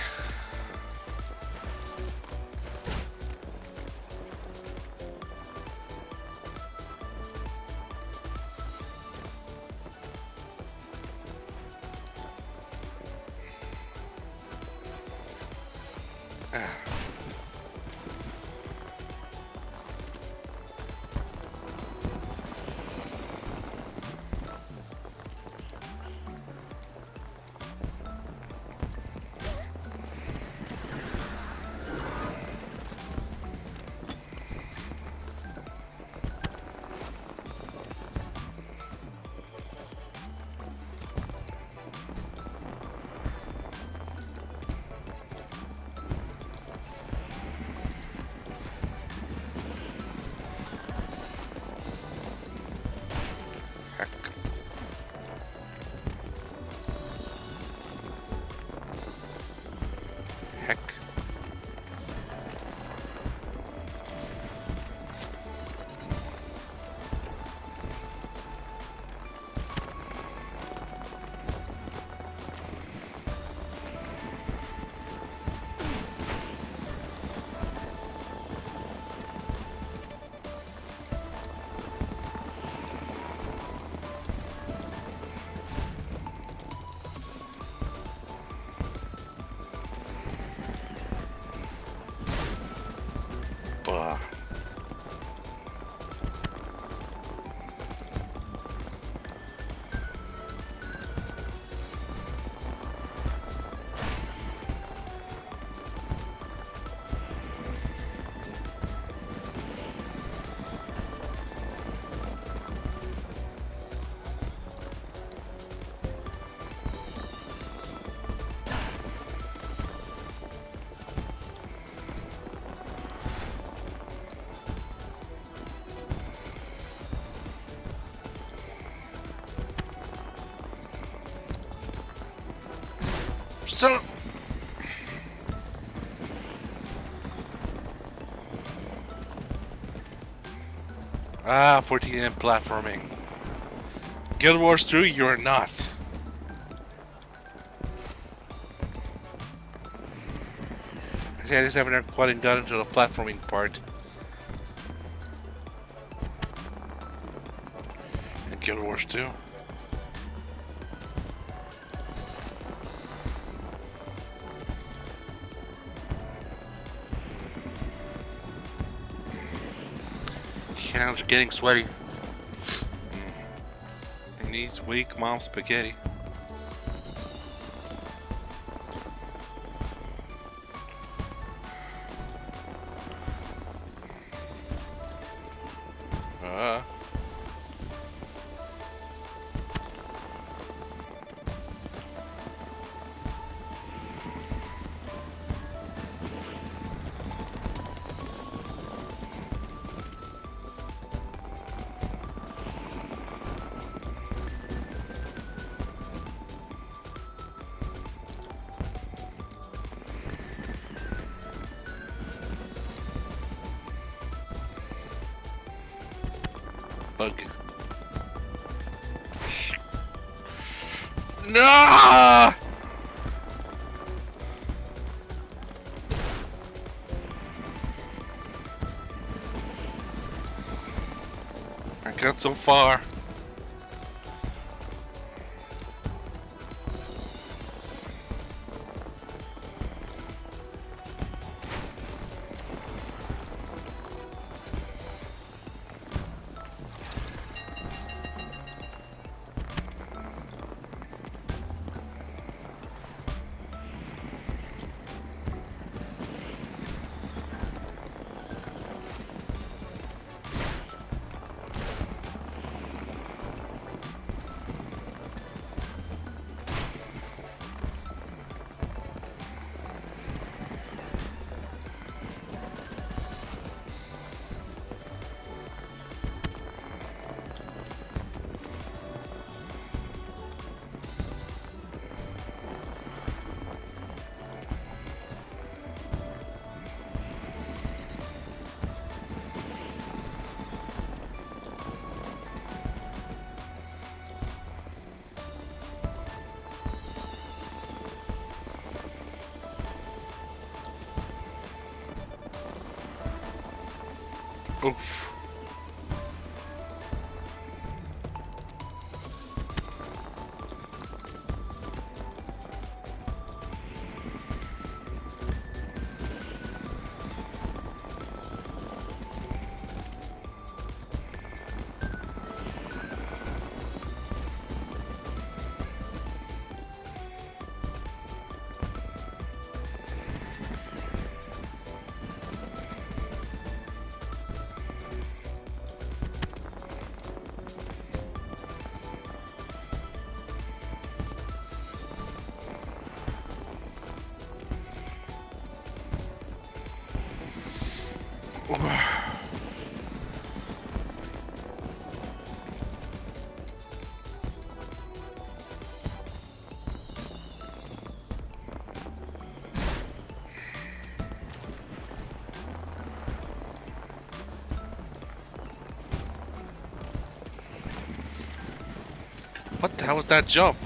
So... Ah, 14M platforming. Guild Wars 3, you're not. See, I just haven't quite got into the platforming part. And Guild Wars 2. Hands are getting sweaty. And these weak mom spaghetti. Bug. No! I got so far. Oof. What the hell was that jump?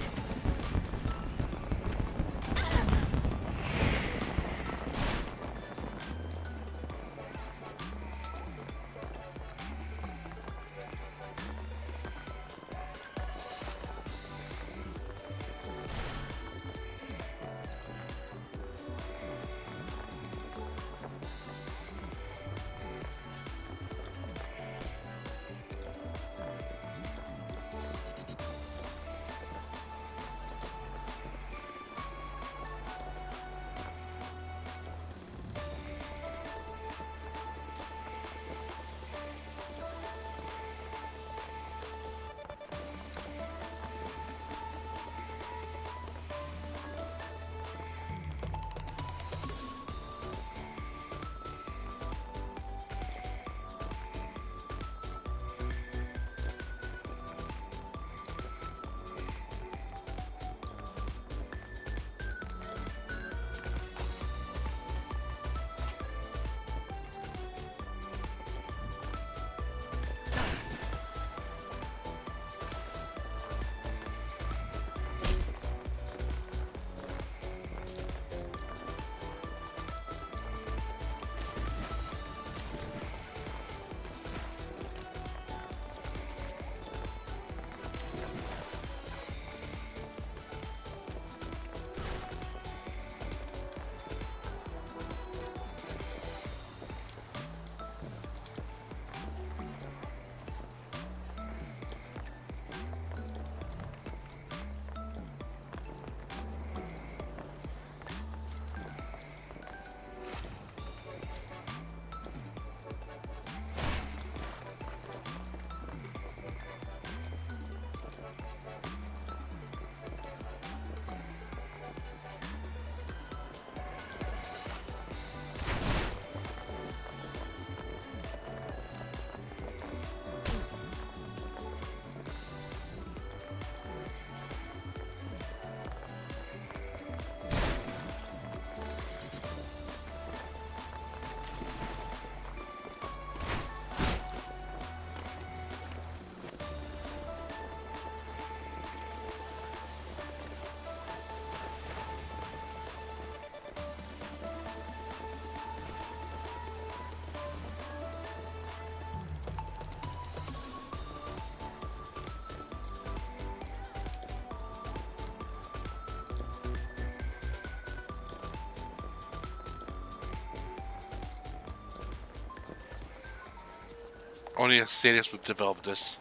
Only a sadist would develop this.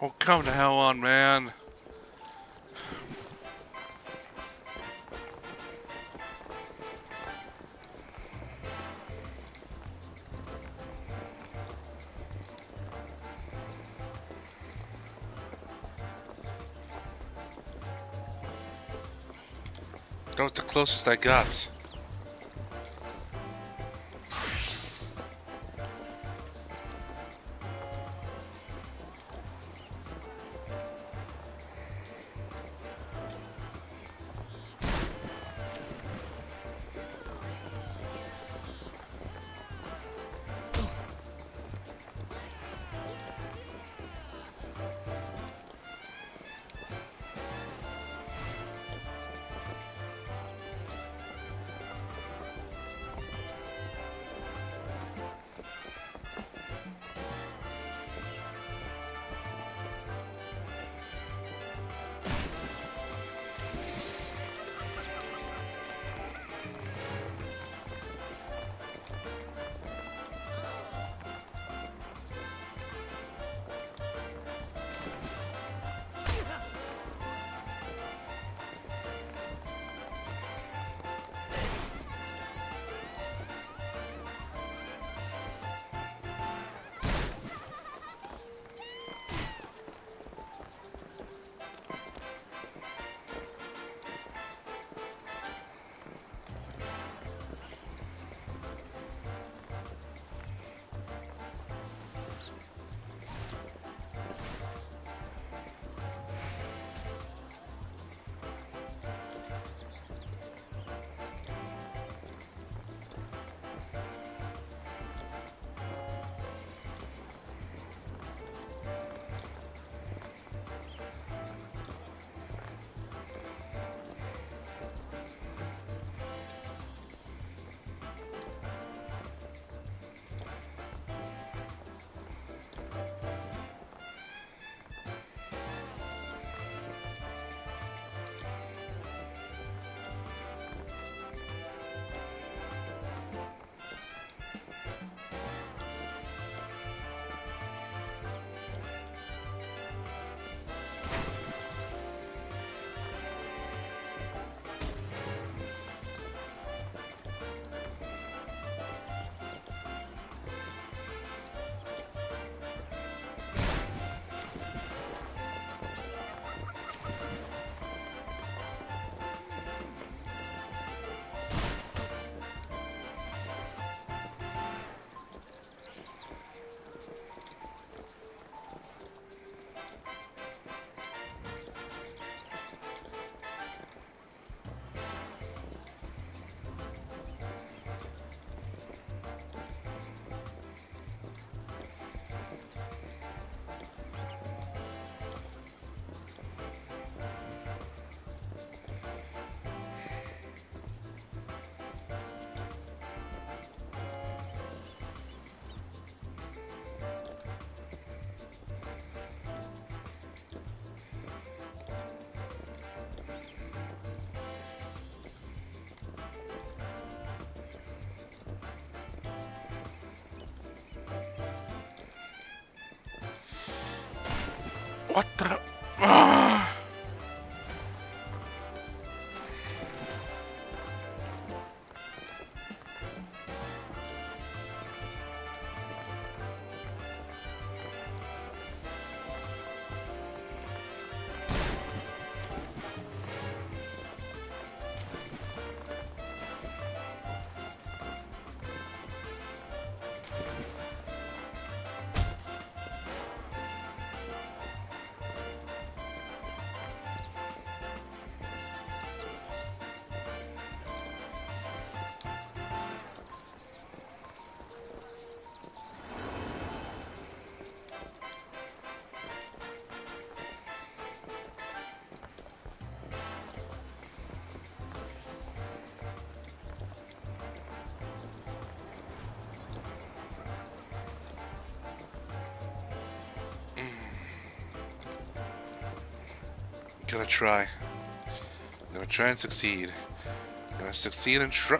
Oh, come the hell on, man. That was the closest I got. What the? Ah! Gonna try. Gonna try and succeed. Gonna succeed and try.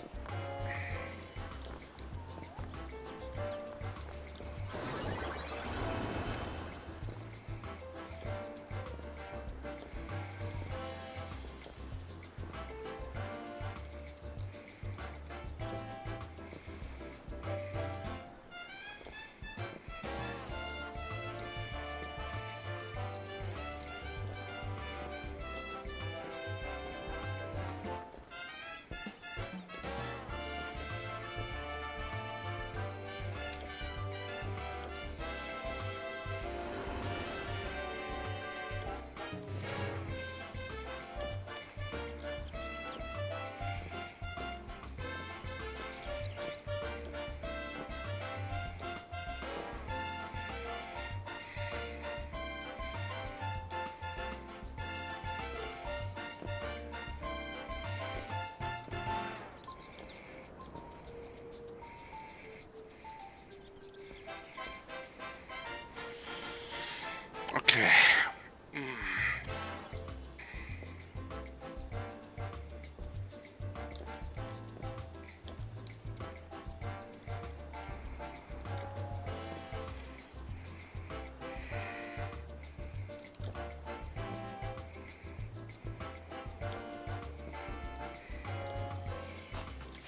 Okay.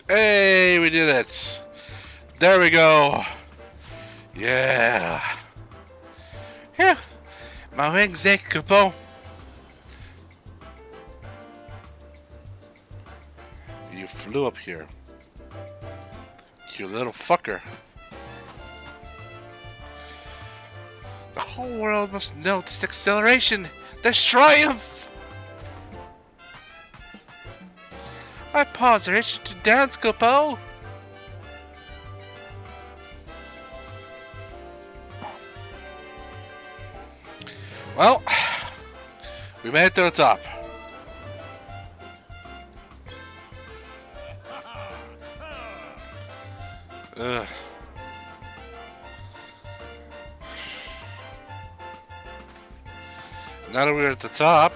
Hey, we did it. There we go. Yeah. Yeah. My wings ache, coupon. You flew up here. You little fucker. The whole world must know this acceleration. This triumph. My paws are itching to dance, coupon. Well, we made it to the top. Ugh. Now that we're at the top,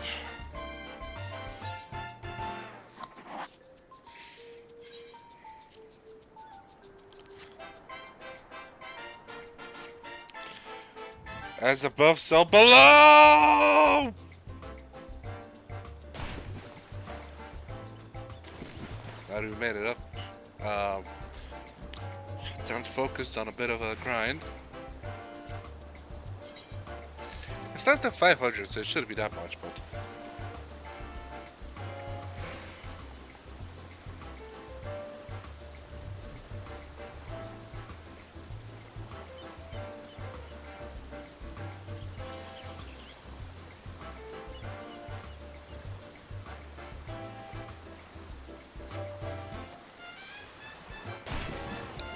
as above, so below! Now that we made it up, time to focus on a bit of a grind. It's less than 500, so it shouldn't be that much, but...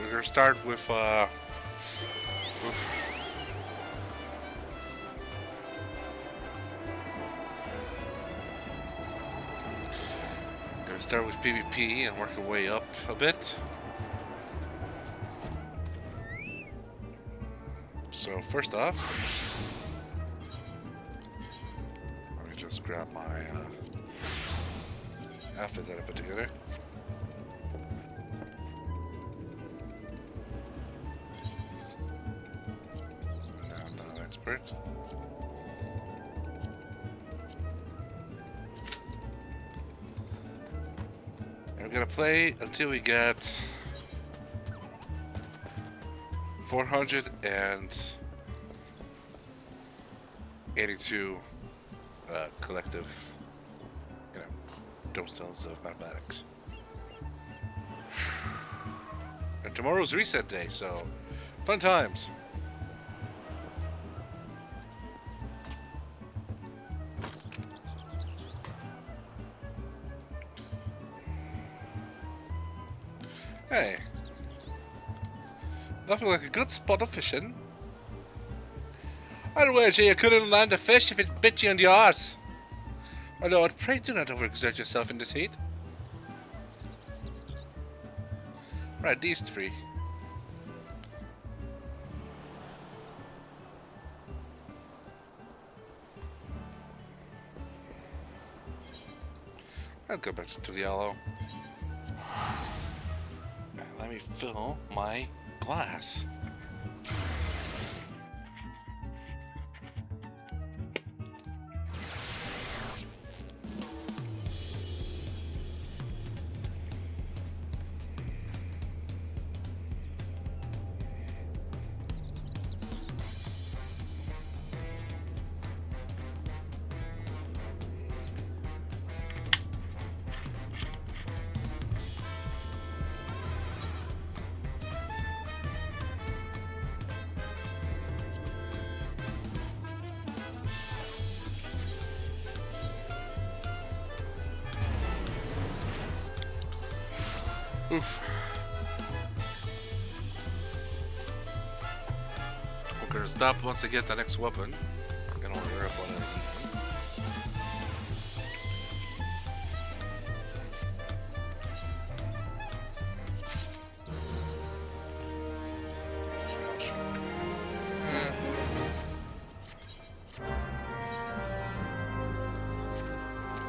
we're gonna start with start with PvP and work our way up a bit. So first off, let me just grab my outfit that I put together. No, I'm not an expert. gonna play until we get 482 collective, you know, tombstones of mathematics. And tomorrow's reset day, so fun times. Hey, nothing like a good spot of fishing. I'd wager you couldn't land a fish if it bit you on the arse. My lord, pray do not overexert yourself in this heat. Right, these three. I'll go back to the yellow. And let me fill my glass. Oof. We're gonna stop once I get the next weapon. I'm gonna order up one of them.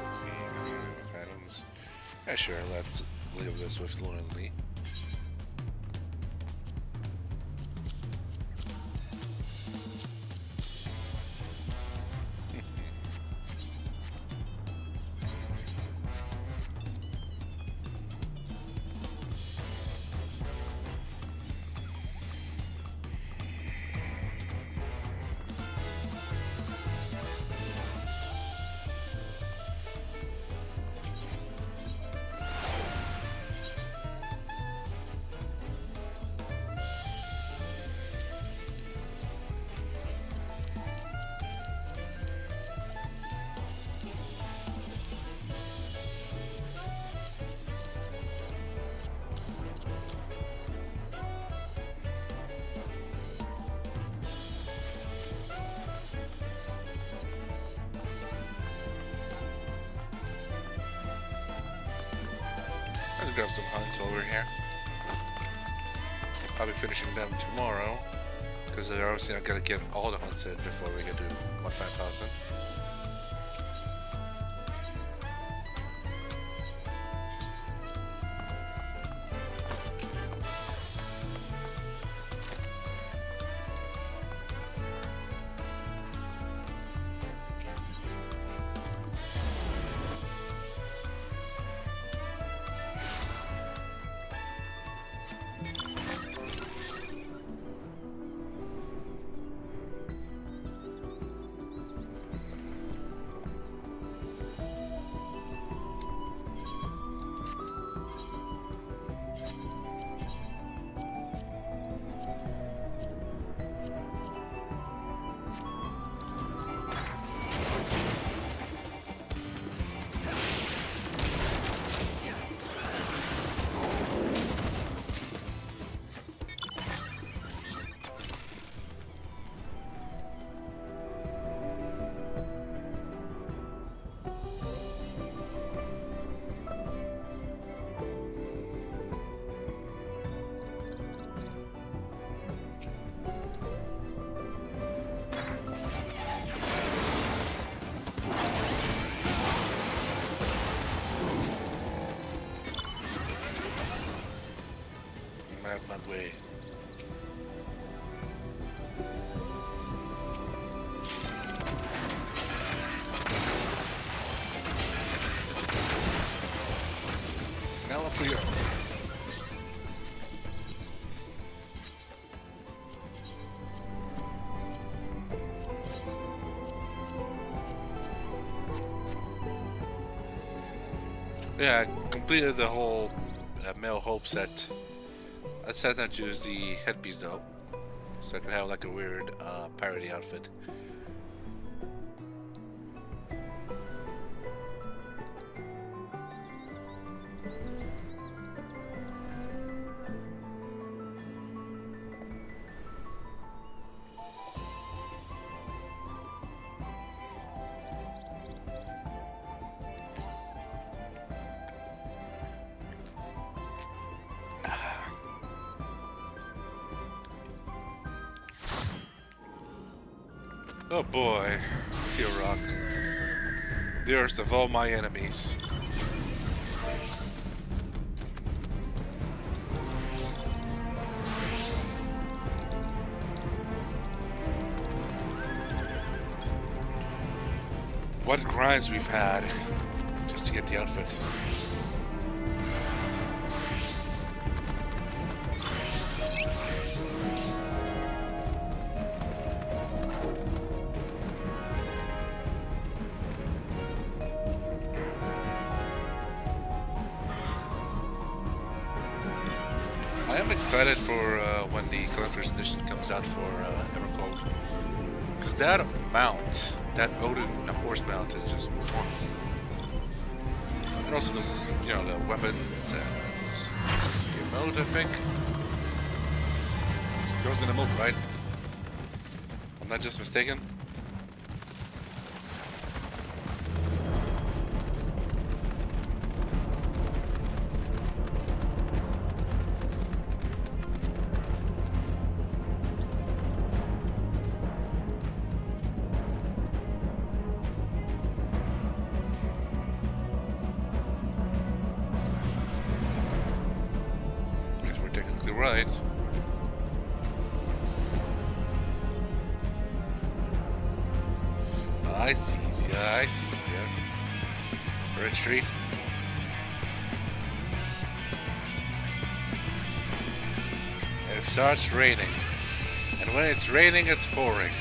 Let's see, items. Yeah, sure, let's leave this with Lonely. Let's grab some hunts while we're here. I'll be finishing them tomorrow, because they're obviously not gonna get all the hunts in before we get to 1,500. That way. for you. Yeah, I completed the whole male hope set. I decided not to use the headpiece though, so I could have like a weird parody outfit. Oh boy, Seal Rock. Dearest of all my enemies. What grinds we've had just to get the outfit. I am excited for when the collector's edition comes out for Evercold, because that mount, that Odin horse mount, is just, and also the the weapons, the emote, I think. Goes in the emote, right? I'm not just mistaken. Right. I sees ya, I sees ya. Retreat. And it starts raining. And when it's raining, it's pouring.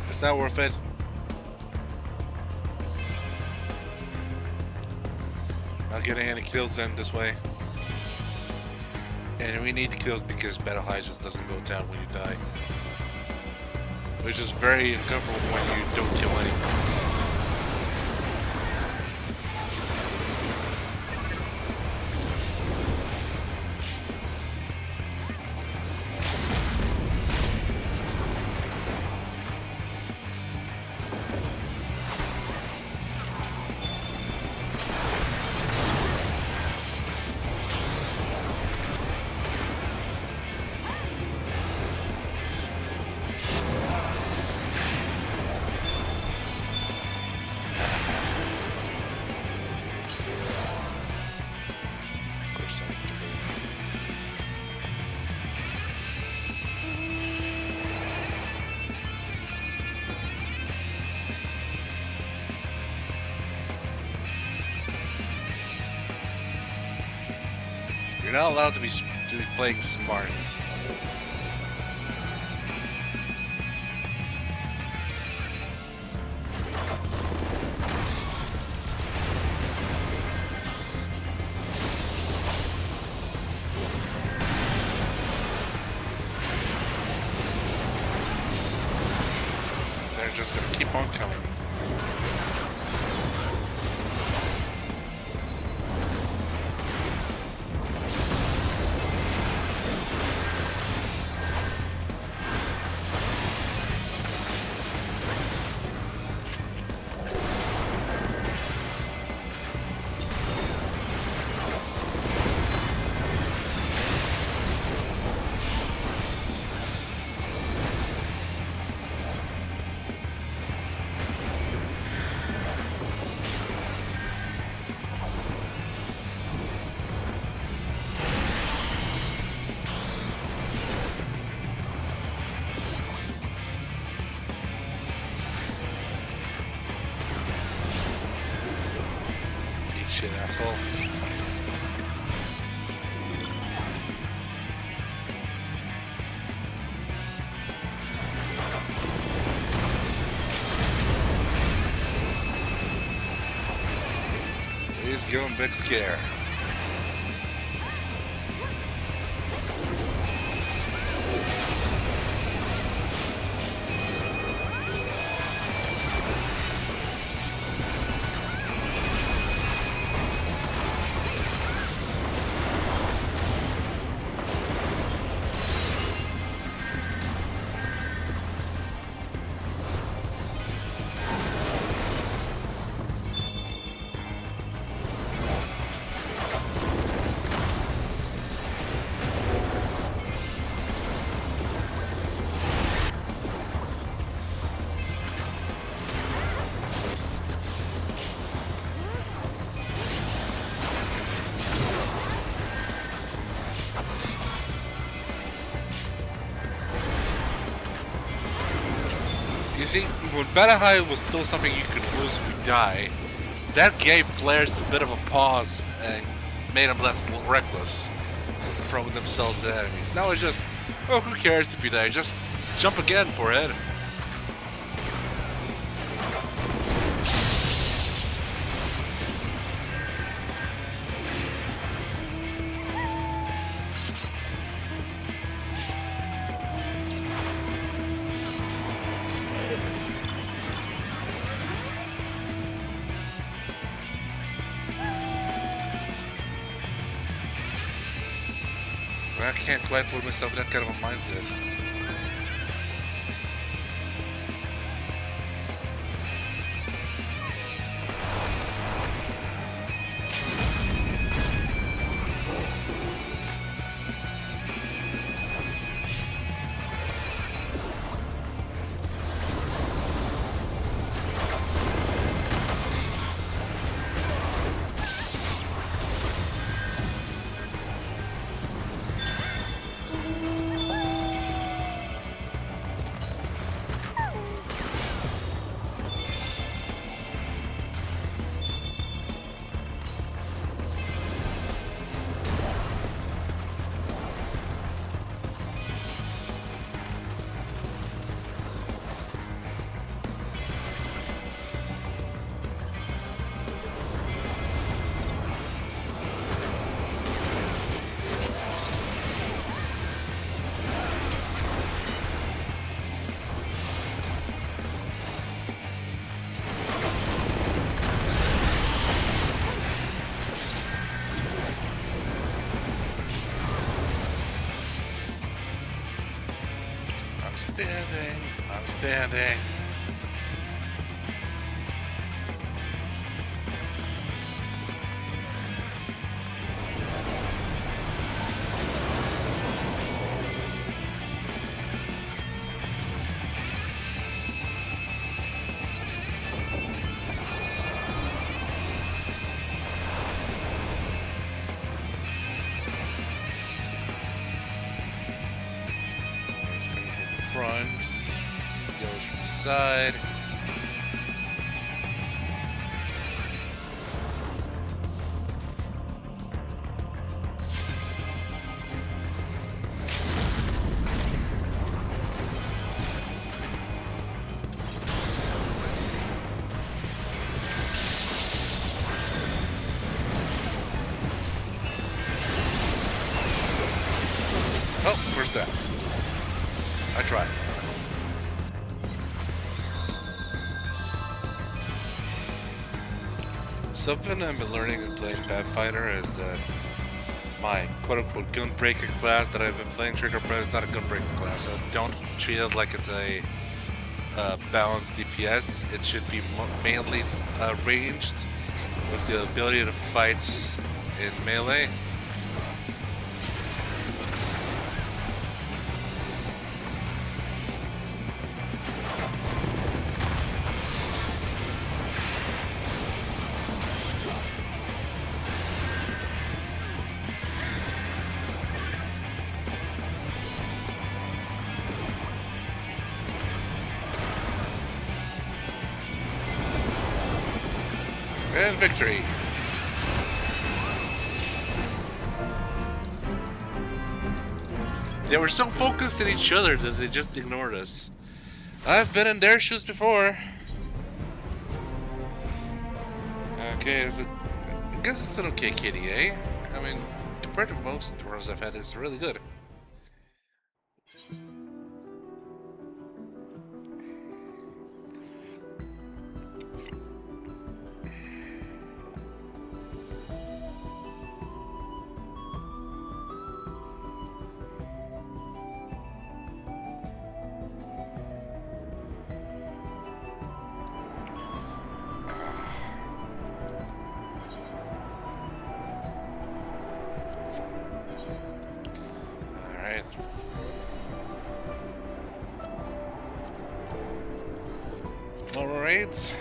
It's not worth it. Not getting any kills in this way. And we need kills because Battle High just doesn't go down when you die. Which is very uncomfortable when you don't kill anyone. You're not allowed to be playing smart. They're just gonna keep on coming. asshole. He's giving big scare. You see, when Battle High was still something you could lose if you die, that gave players a bit of a pause and made them less reckless throwing themselves at enemies. Now it's just, oh, who cares if you die? Just jump again, forehead. I can't quite put myself in that kind of a mindset. I'm standing. It's coming from the front, goes from the side. Oh, first down. I tried. Something I've been learning in playing Pathfinder is that my quote-unquote gunbreaker class that I've been playing, Trigger Pro, is not a gunbreaker class. So don't treat it like it's a balanced DPS. It should be mainly ranged with the ability to fight in melee. And victory. They were so focused on each other that they just ignored us. I've been in their shoes before. Okay, I guess it's an okay kitty, eh? I mean, compared to most tutorials I've had, it's really good. Alright.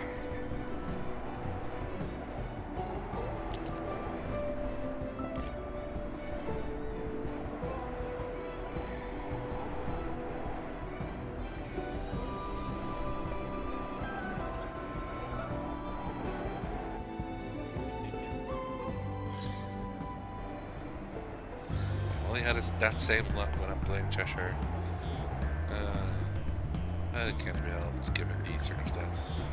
I only had that same luck when I'm playing Cheshire. I can't be helped given these circumstances.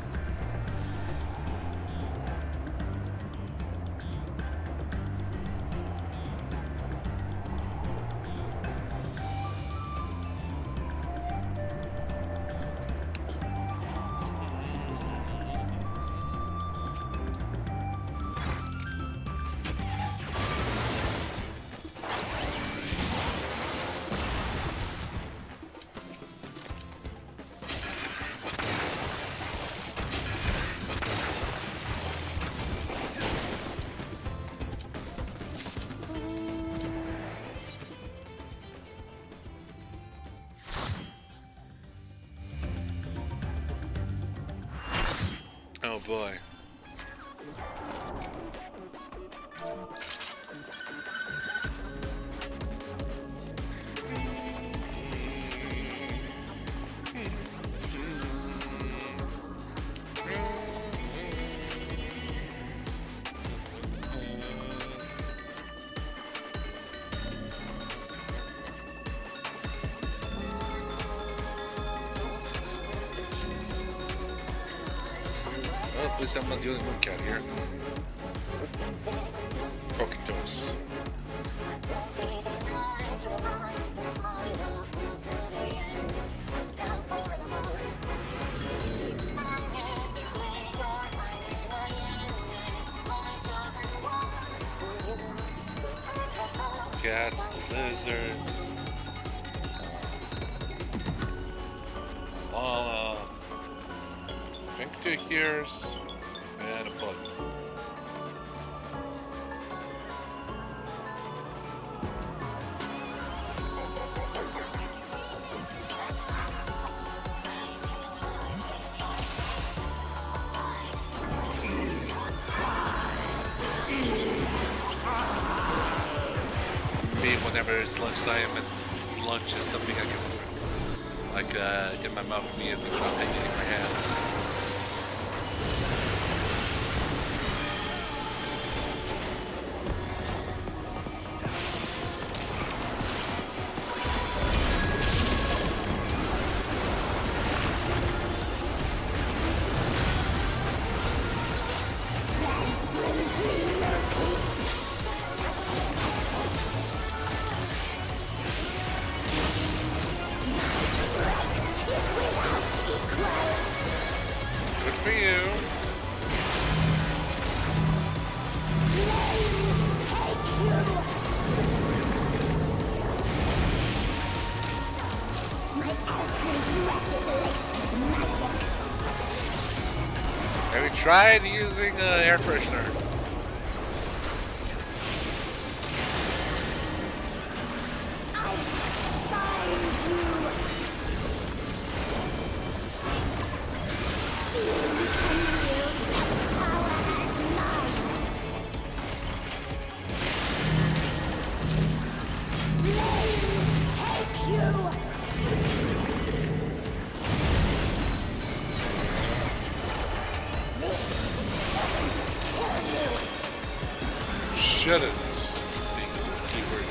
Oh boy. At least I'm not the only one cat here. Coquitos. Cats, the lizards. Lala. Sphincter here's. And a bug. Me, whenever it's lunchtime and lunch is something I can get my mouth immediately without hanging my hands. Have you tried using air freshener? Shouldn't be the keyword.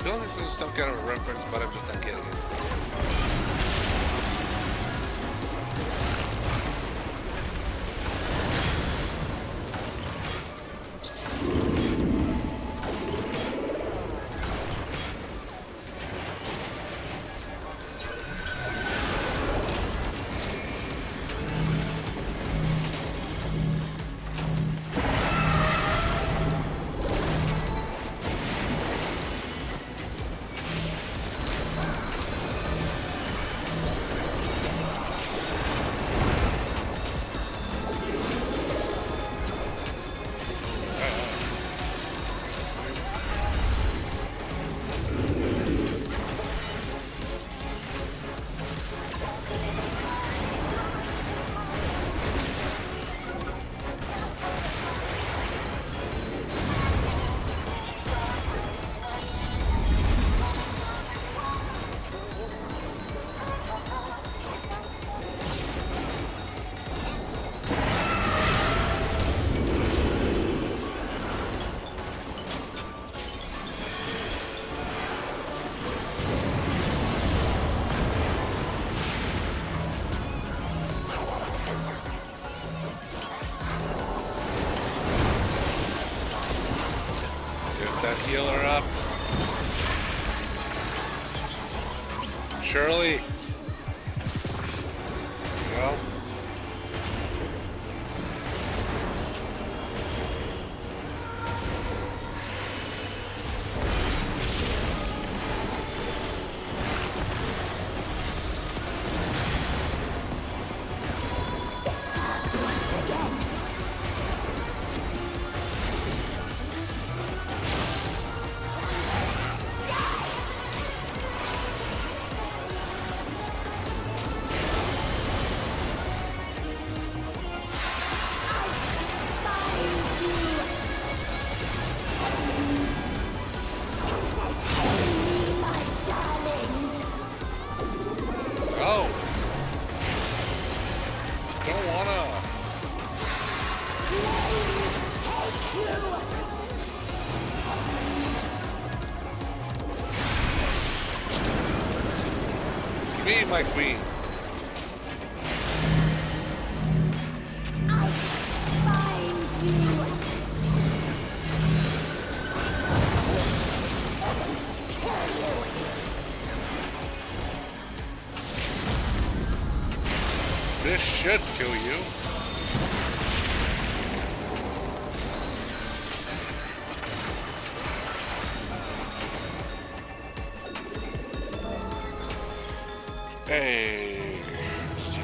I feel like this is some kind of a reference, but I'm just not getting it. Healer up. Shirley. There you go. Me, my queen. I find you. To kill you. This should kill you. Hey, let's see.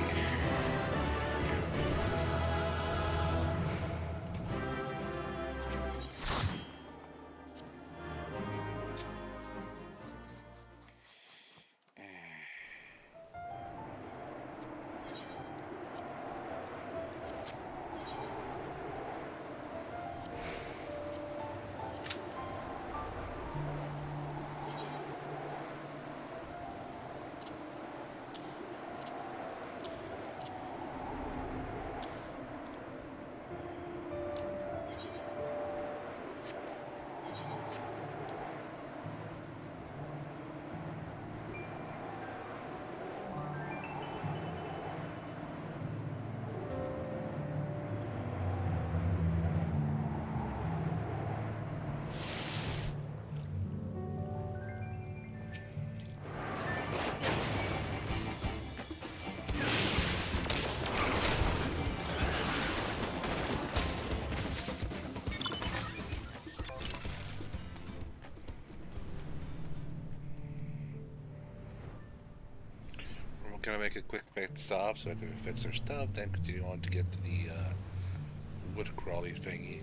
I'm gonna make a quick pit stop so I can fix our stuff, then continue on to get to the wood crawly thingy.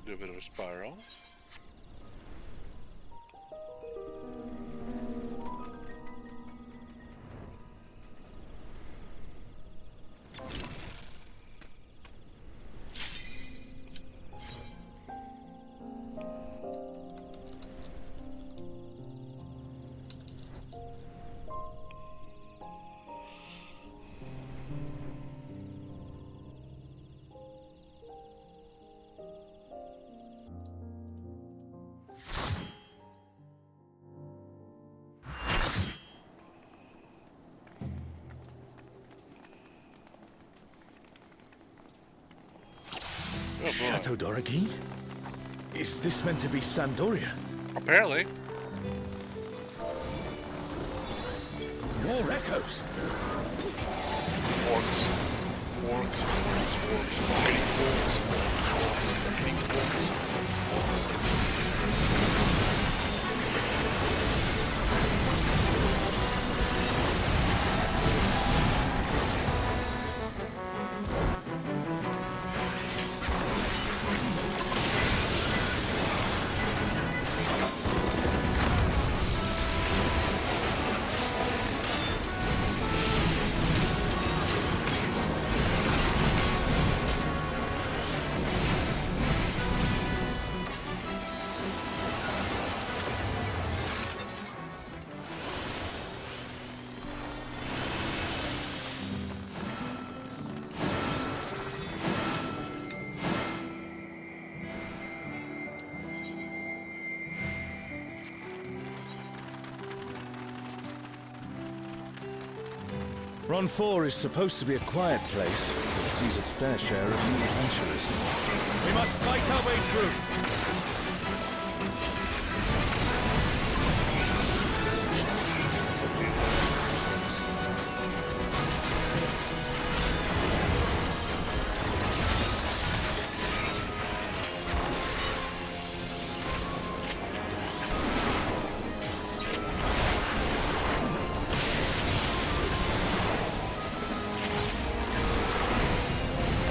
Do a bit of a spiral. Chateau d'Origny? Is this meant to be Sandoria? Apparently. More echoes! Orcs. Orcs, orcs, orcs, fighting orcs, orcs, fighting orcs, orcs, orcs. Ron 4 is supposed to be a quiet place, but it sees its fair share of new adventurers. We must fight our way through!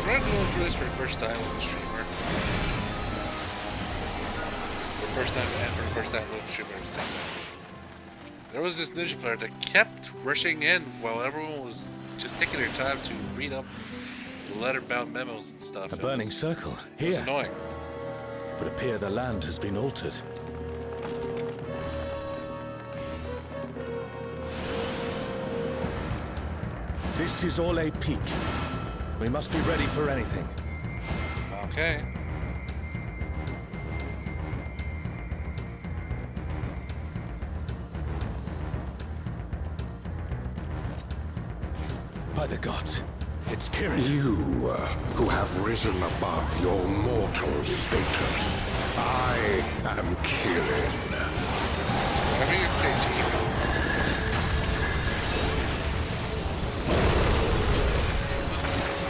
I'm going through this for the first time with a streamer. For the first time with a streamer at the same time. There was this ninja player that kept rushing in while everyone was just taking their time to read up the letter-bound memos and stuff. A burning circle. It was Here. annoying. It would appear the land has been altered. This is all a peak. We must be ready for anything. Okay. By the gods, it's Kirin. You, who have risen above your mortal status. I am Kirin. I mean, you say Chief.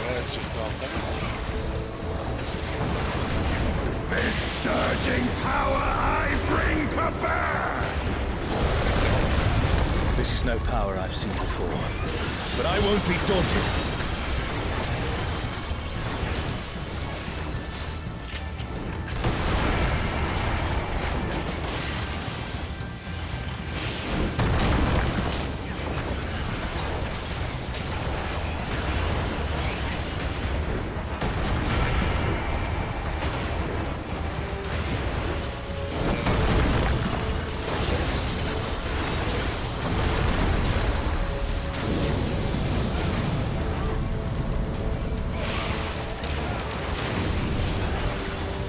That's just not technical. This surging power I bring to bear! This is no power I've seen before, but I won't be daunted.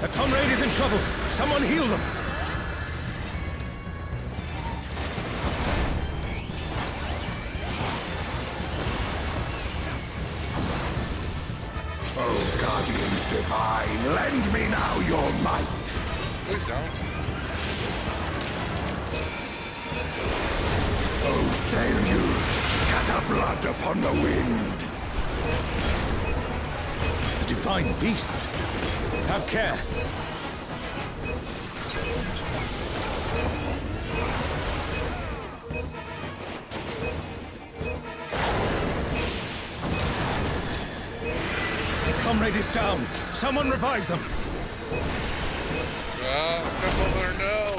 A comrade is in trouble. Someone heal them. Oh, guardians divine, lend me now your might. Please don't. Oh, sail you, scatter blood upon the wind. The divine beasts. Have care. The comrade is down. Someone revive them. Come over, no.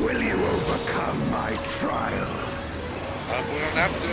Will you overcome my trial? We don't have to.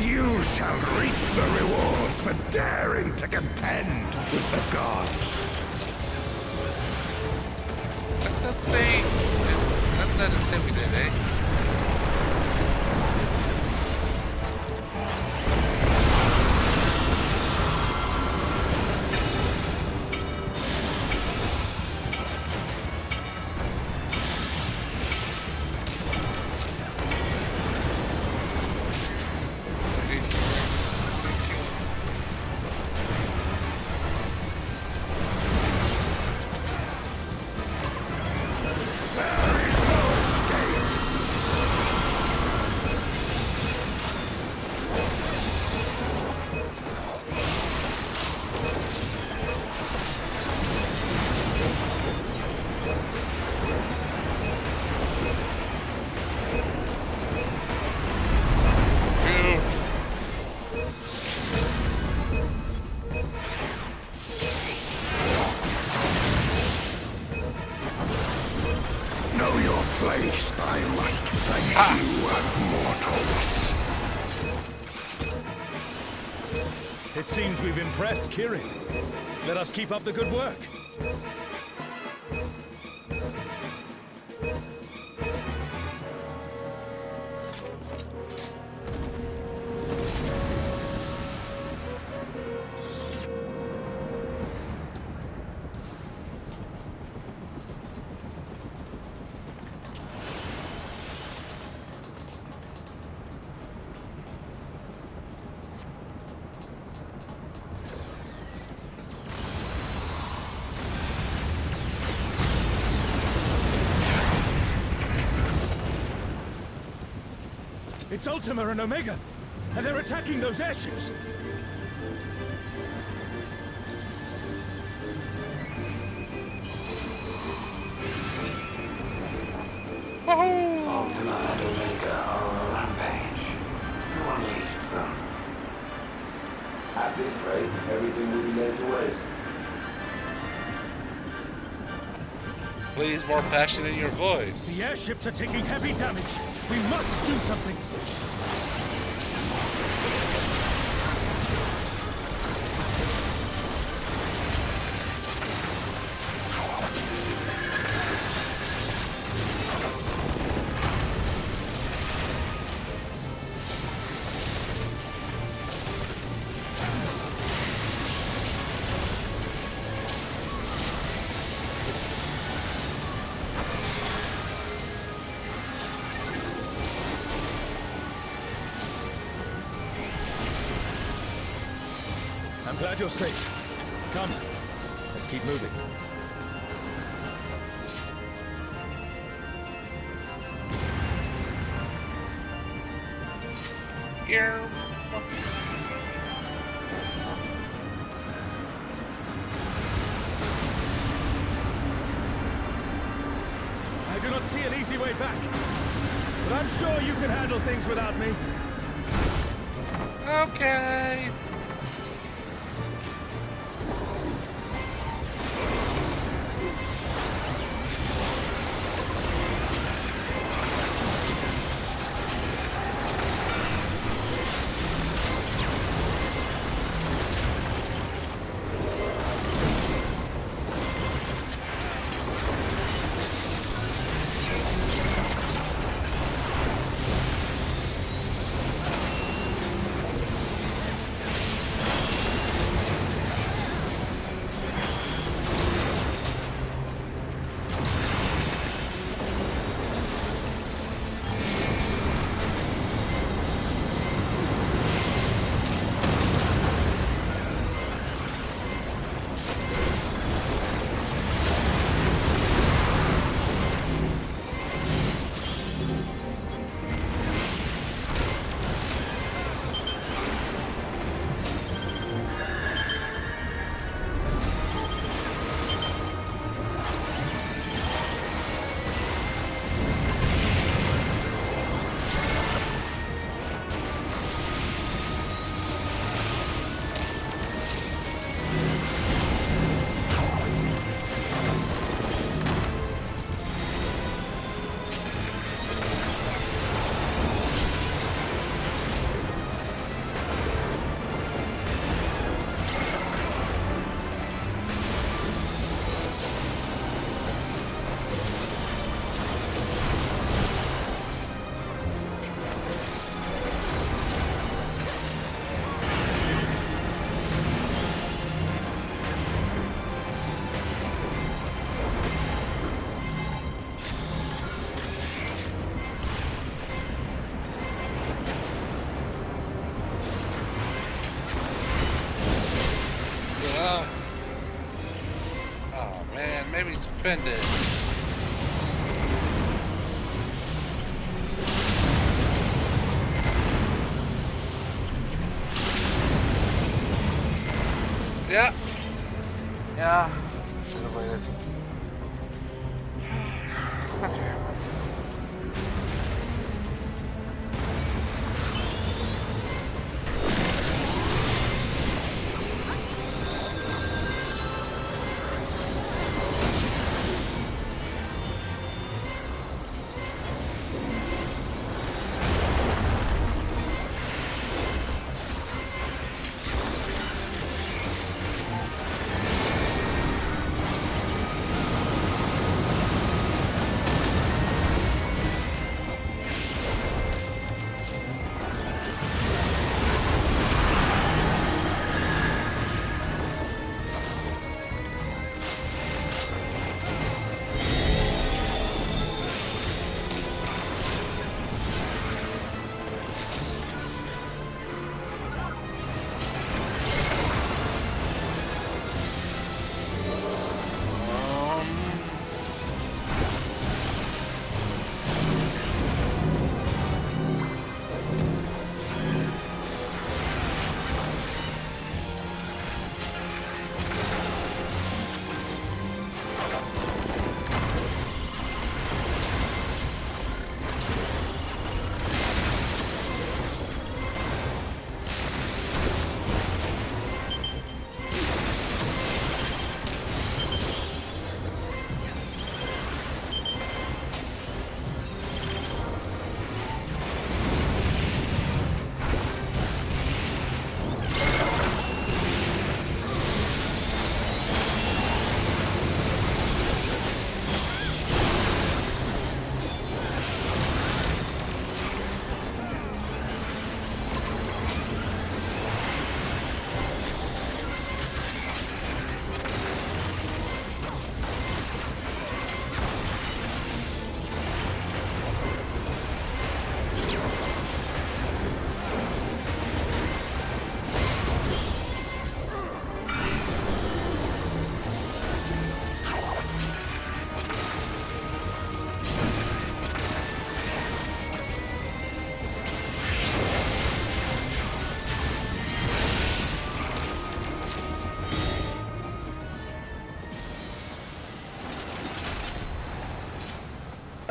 You shall reap the rewards for daring to contend with the gods. That's not saying. That's not insane we did, eh? know your place, I must thank you, mortals. It seems we've impressed Kirin. Let us keep up the good work. It's Ultima and Omega, and they're attacking those airships. Ultima and Omega are on a rampage. Who unleashed them? At this rate, everything will be laid to waste. Please, more passion in your voice. The airships are taking heavy damage. We must do something. I'm glad you're safe. Come, let's keep moving. Here. I do not see an easy way back, but I'm sure you can handle things without me. Okay. Maybe spend it. Yeah. Yeah. Should have waited. Okay.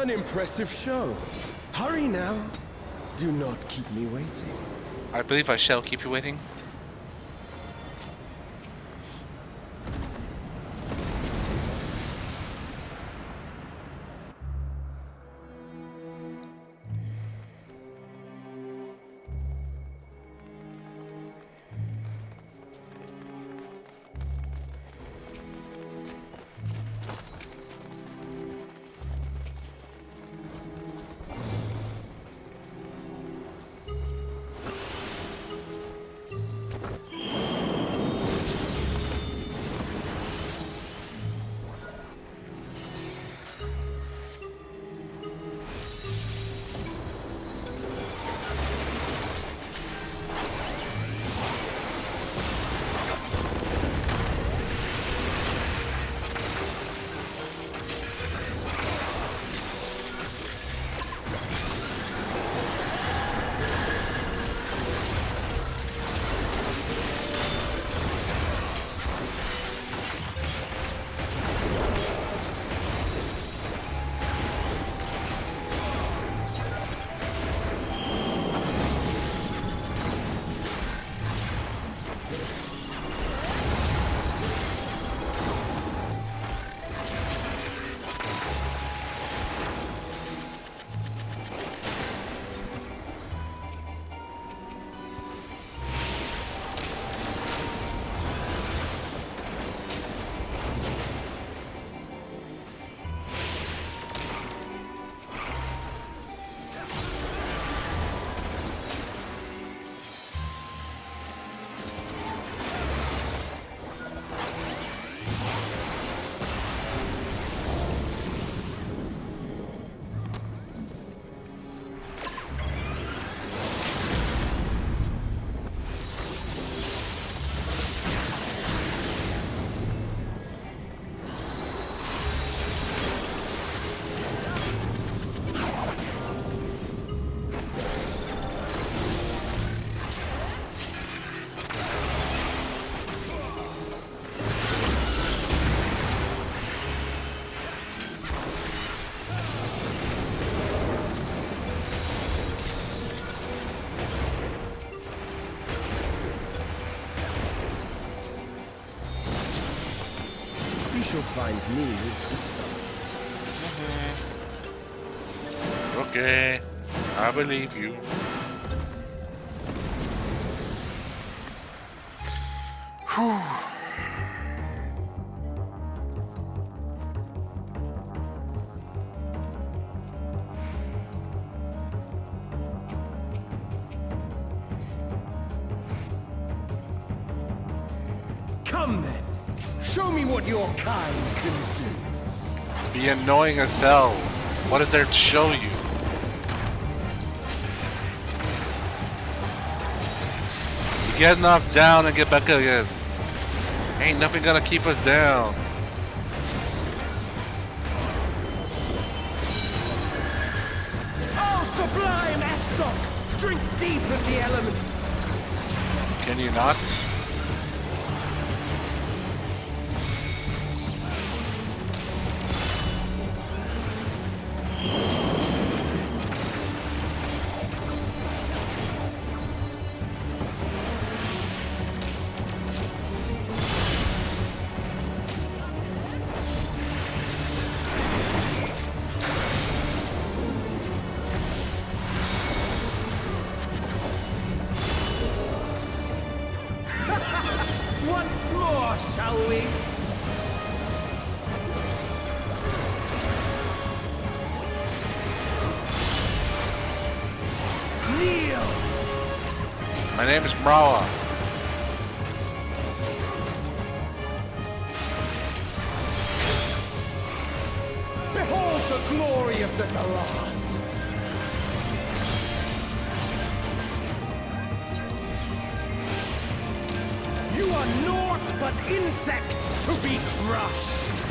An impressive show. Hurry now. Do not keep me waiting. I believe I shall keep you waiting. Shall find me with the summit. Okay, I believe you. Whew. Come then. Show me what your kind can do. Be annoying as hell. What is there to show you? You get knocked down and get back again. Ain't nothing gonna keep us down. Oh, sublime Estok! Drink deep of the elements. Can you not? Once more, shall we? Kneel! My name is Mrawa. Behold the glory of the Zalat! You are naught but insects to be crushed!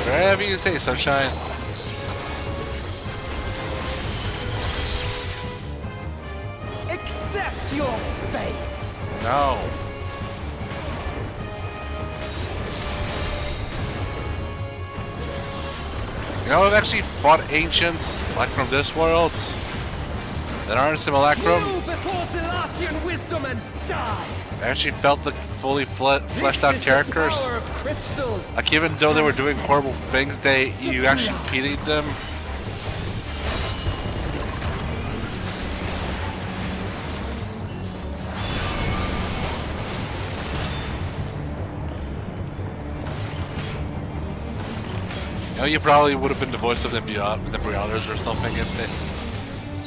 Whatever you say, Sunshine. Accept your fate! No. You know, I've actually fought ancients, like from this world, that aren't Simulacrum. I actually felt like fully fleshed out characters. Like even though they were doing horrible things, you actually pitied them. You know, you probably would have been the voice of the Embryoners or something if they...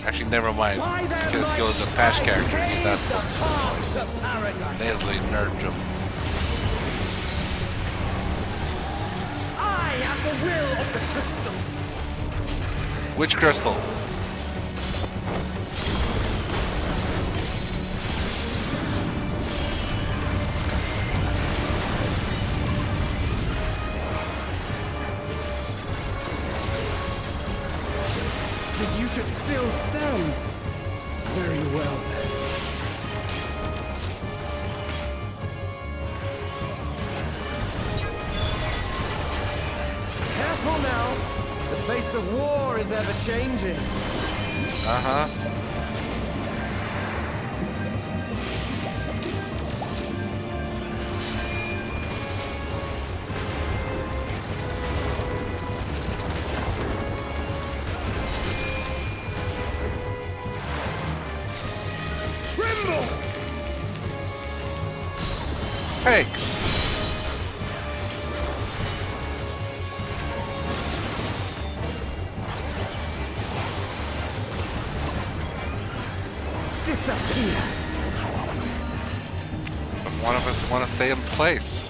Actually, never mind. Kill skill is a patch character. That was nasally nerfed him. I am the will of the crystal. Which crystal? You should still stand. Very well, then. Careful now. The face of war is ever changing. Uh-huh. Thanks. Disappear. But one of us want to stay in place.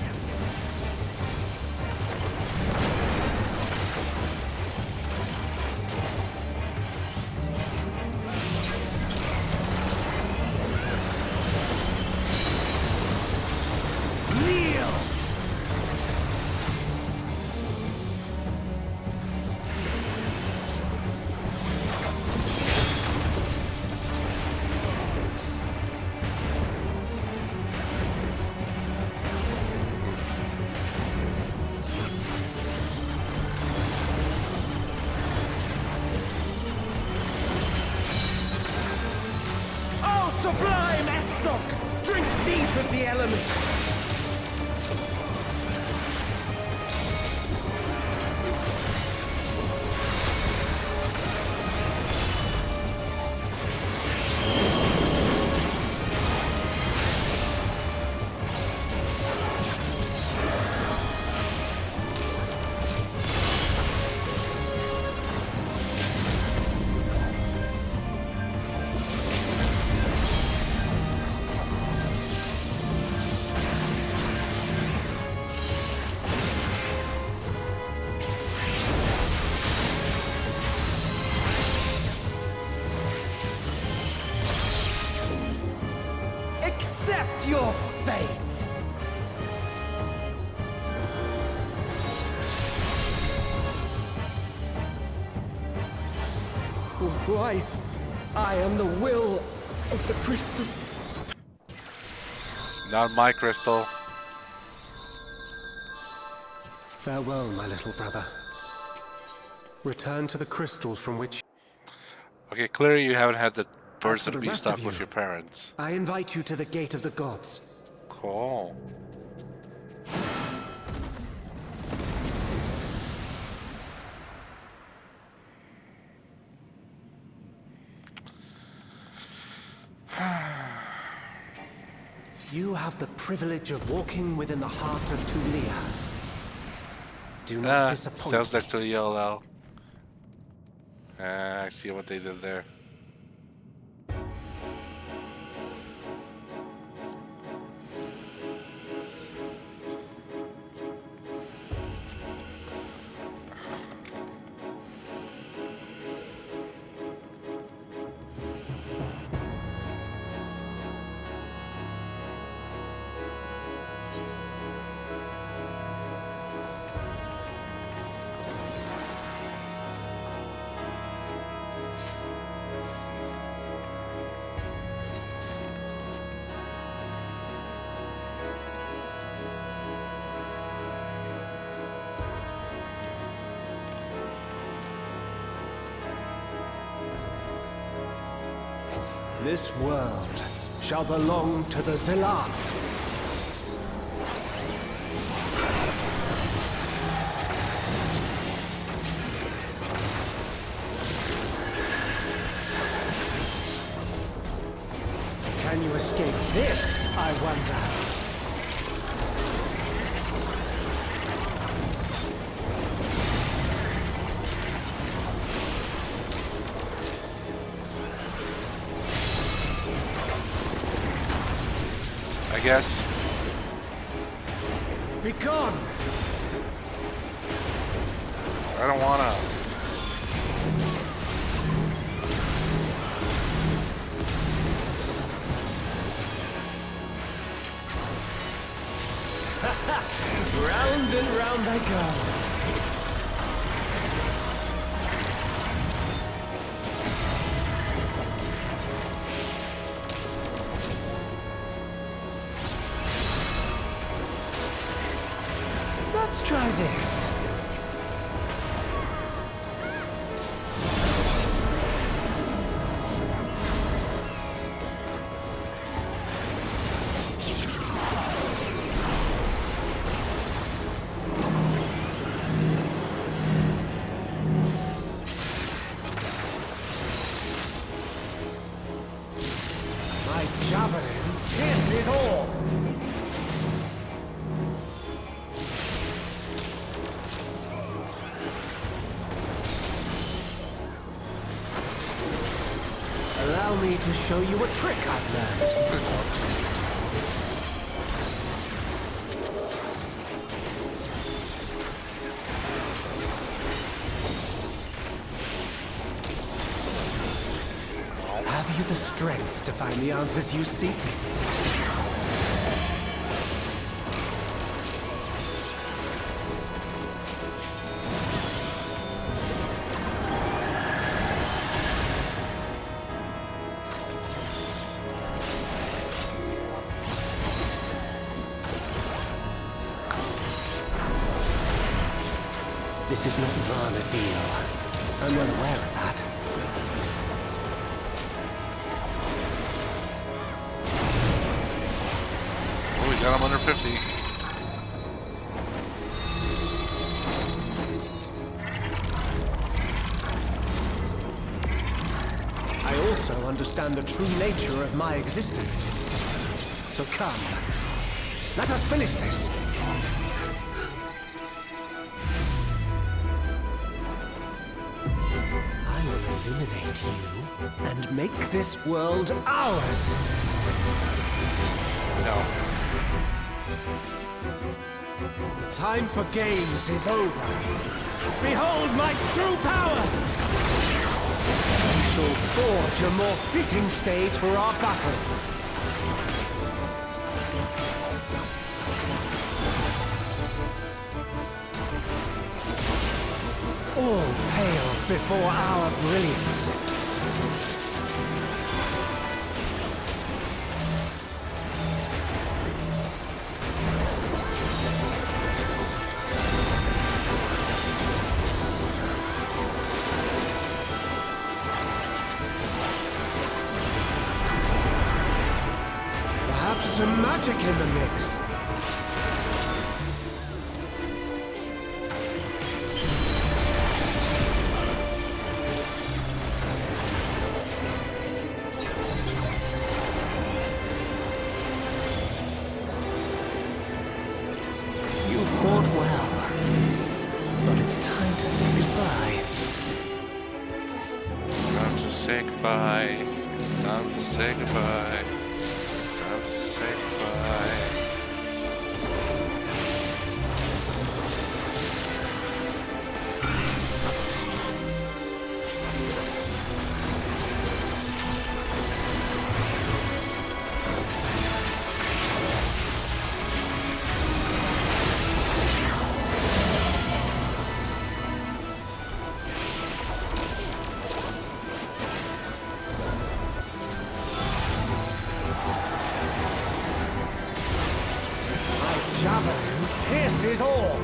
Sublime Estoc! Drink deep of the elements! Accept your fate! Why? I am the will of the crystal. Not my crystal. Farewell, my little brother. Return to the crystals from which... Okay, clearly you haven't had the birds for of the the beast rest of talk with you, your parents. I invite you to the gate of the gods. Cool. You have the privilege of walking within the heart of Tulia. Do not disappoint sounds like me. to yell. I see what they did there. This world shall belong to the Zealot. Can you escape this, I wonder? I guess. Be gone! I don't wanna. Round and round I go. Let's try this. My javelin pierces all. Allow me to show you a trick I've learned. Have you the strength to find the answers you seek? This is not Varna deal. I'm well aware of that. Oh, we got him under 50. I also understand the true nature of my existence. So come, let us finish this. I will illuminate you and make this world ours. No. The time for games is over. Behold my true power! We shall forge a more fitting stage for our battle. All pales before our brilliance. Perhaps some magic in the mix. You fought well, but it's time to say goodbye. It's time to say goodbye. It's time to say goodbye. It's time to say goodbye. Javelin pierces all.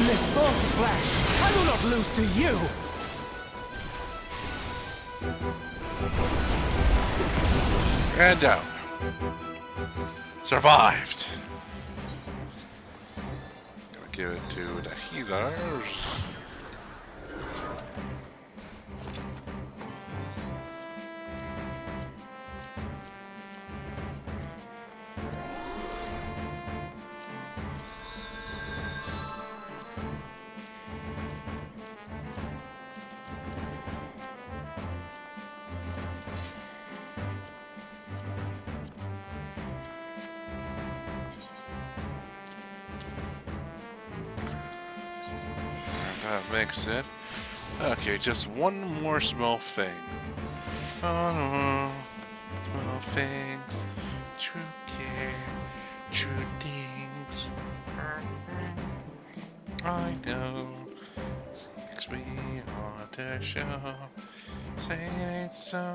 in this false flesh. I will not lose to you. And down. Survived. Gonna give it to the healers. That makes it. Okay, just one more small thing. Oh no, small things, true care, true things. I know. Makes me on the show. Say it ain't so.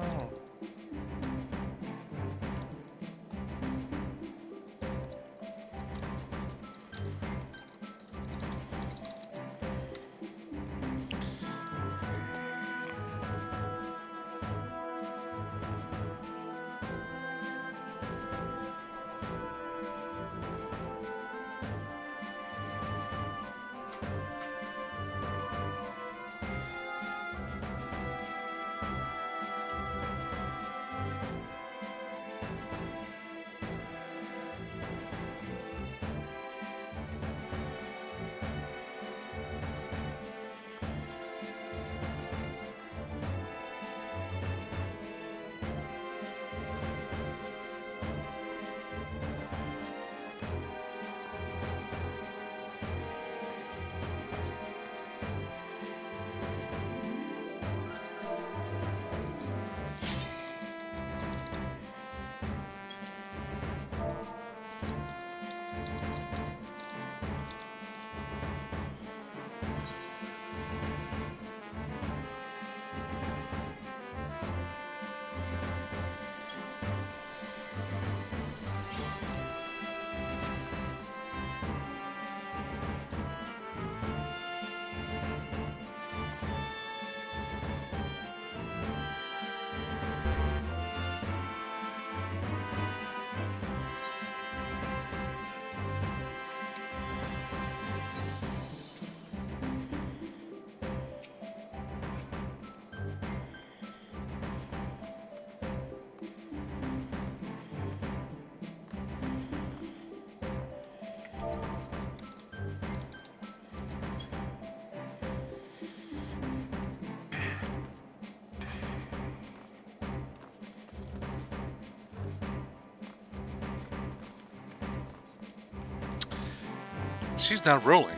She's not rolling.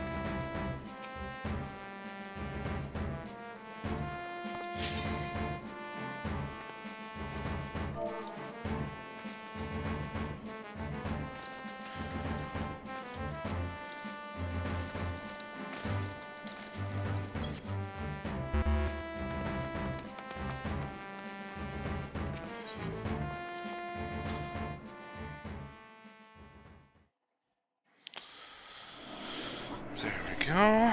There we go.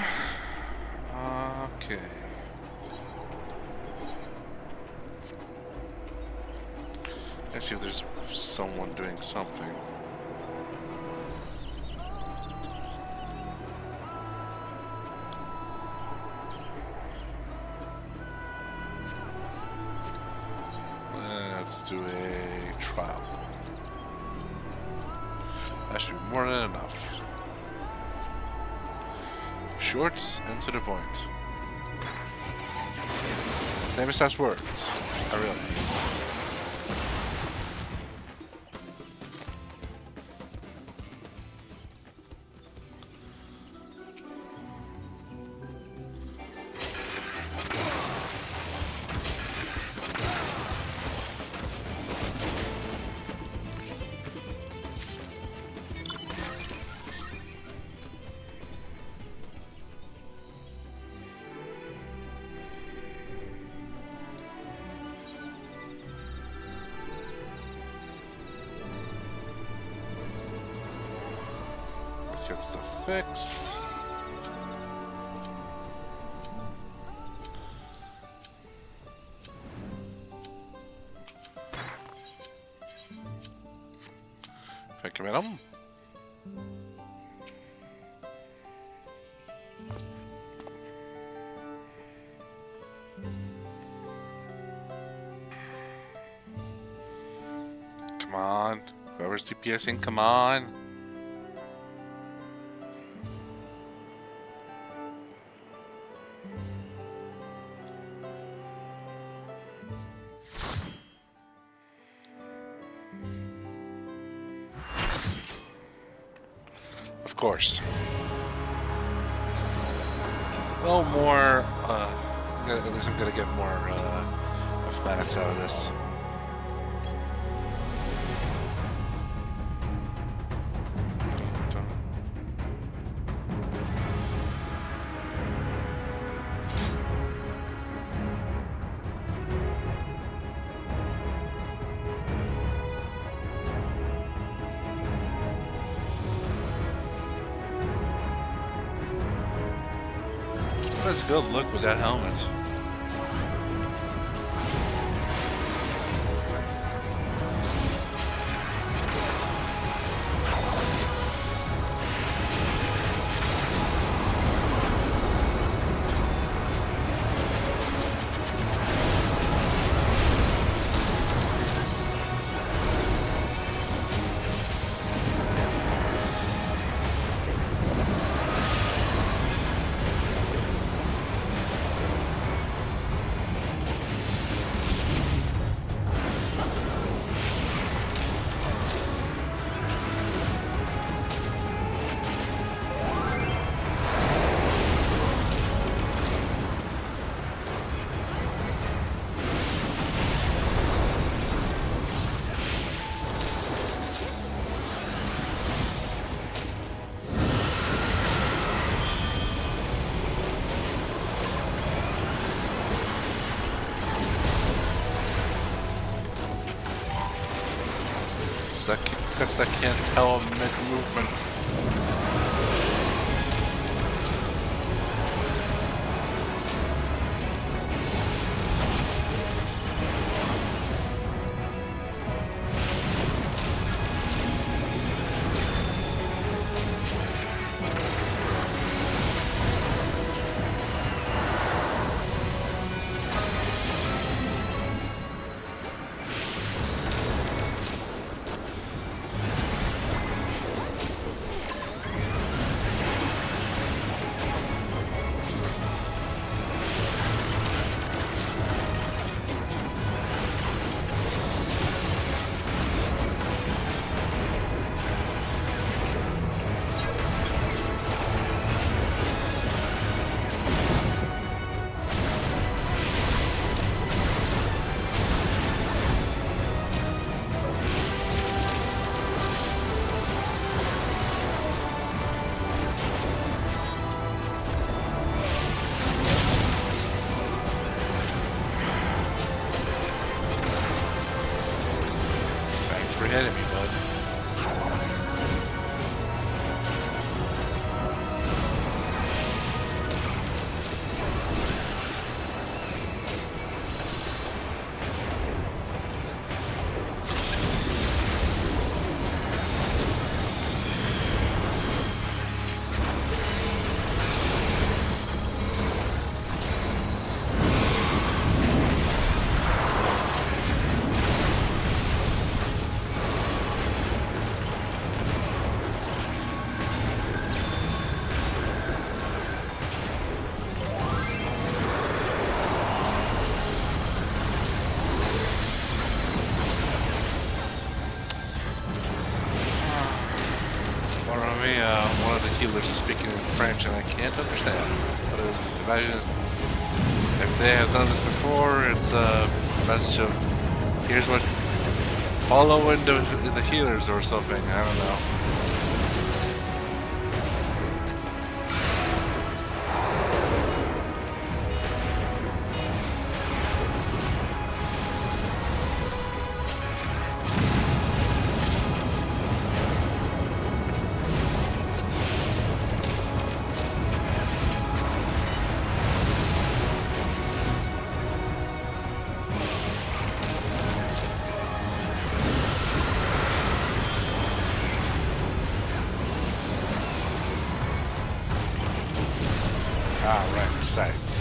Okay. Let's see if there's someone doing something. Let's do a trial. That should be more than enough. Short and to the point. Famous last words. I realize. Gets the fixed. at him. Come on. Whoever's DPSing, come on. Of course. A little more, at least I'm gonna get more mathematics out of this. That's a good look with that helmet. Sucks I can't tell mid-movement. Ahead of me, bud. One of the healers is speaking in French and I can't understand. But imagine if they have done this before, it's a message of here's what follow in the healers or something. I don't know. Ah, right, sights.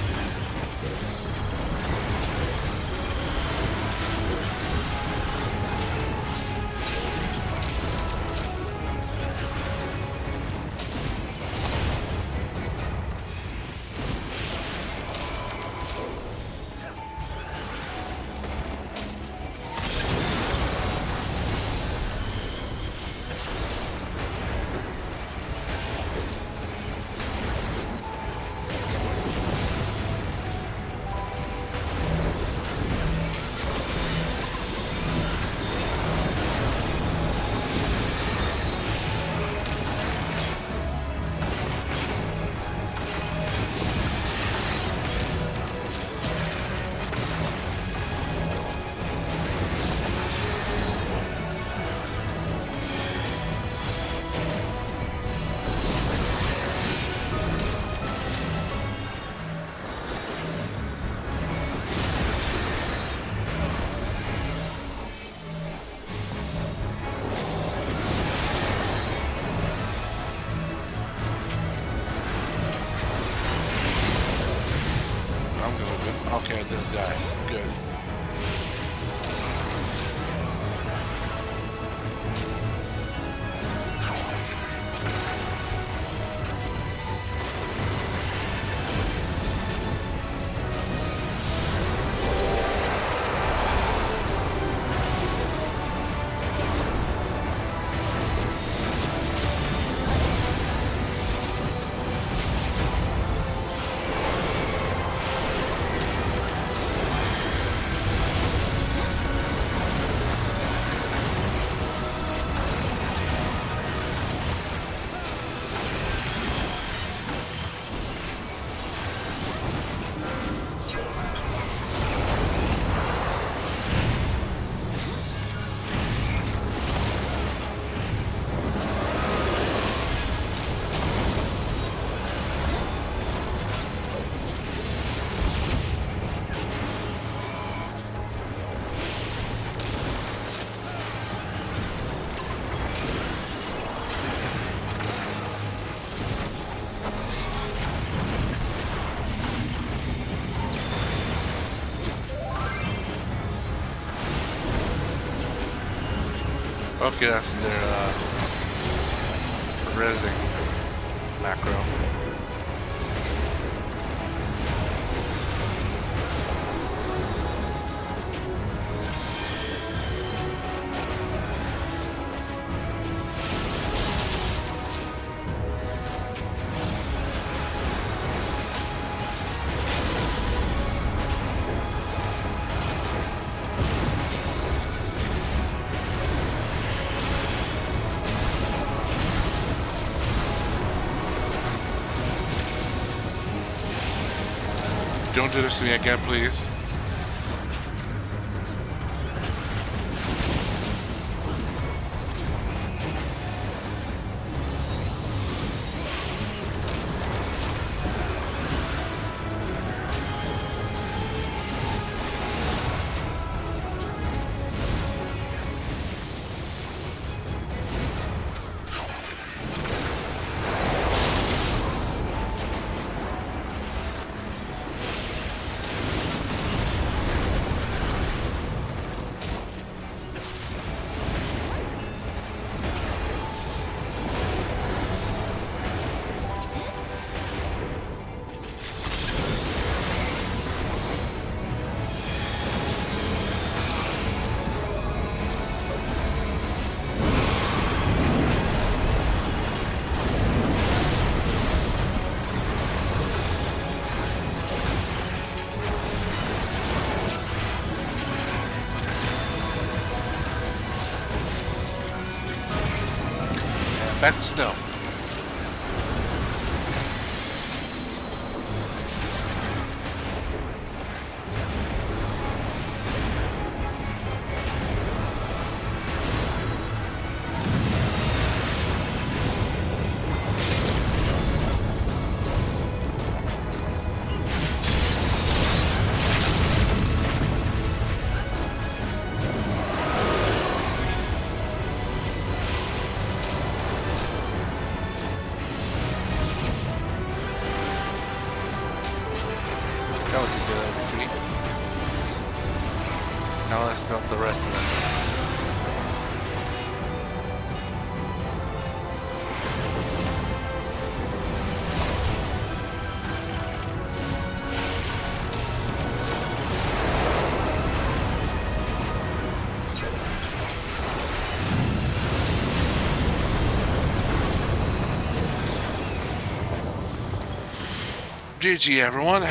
Okay, I didn't die. Good. Okay, that's their resing macro. Don't do this to me again, please. Back to snow. smelt the rest of it. GG, everyone.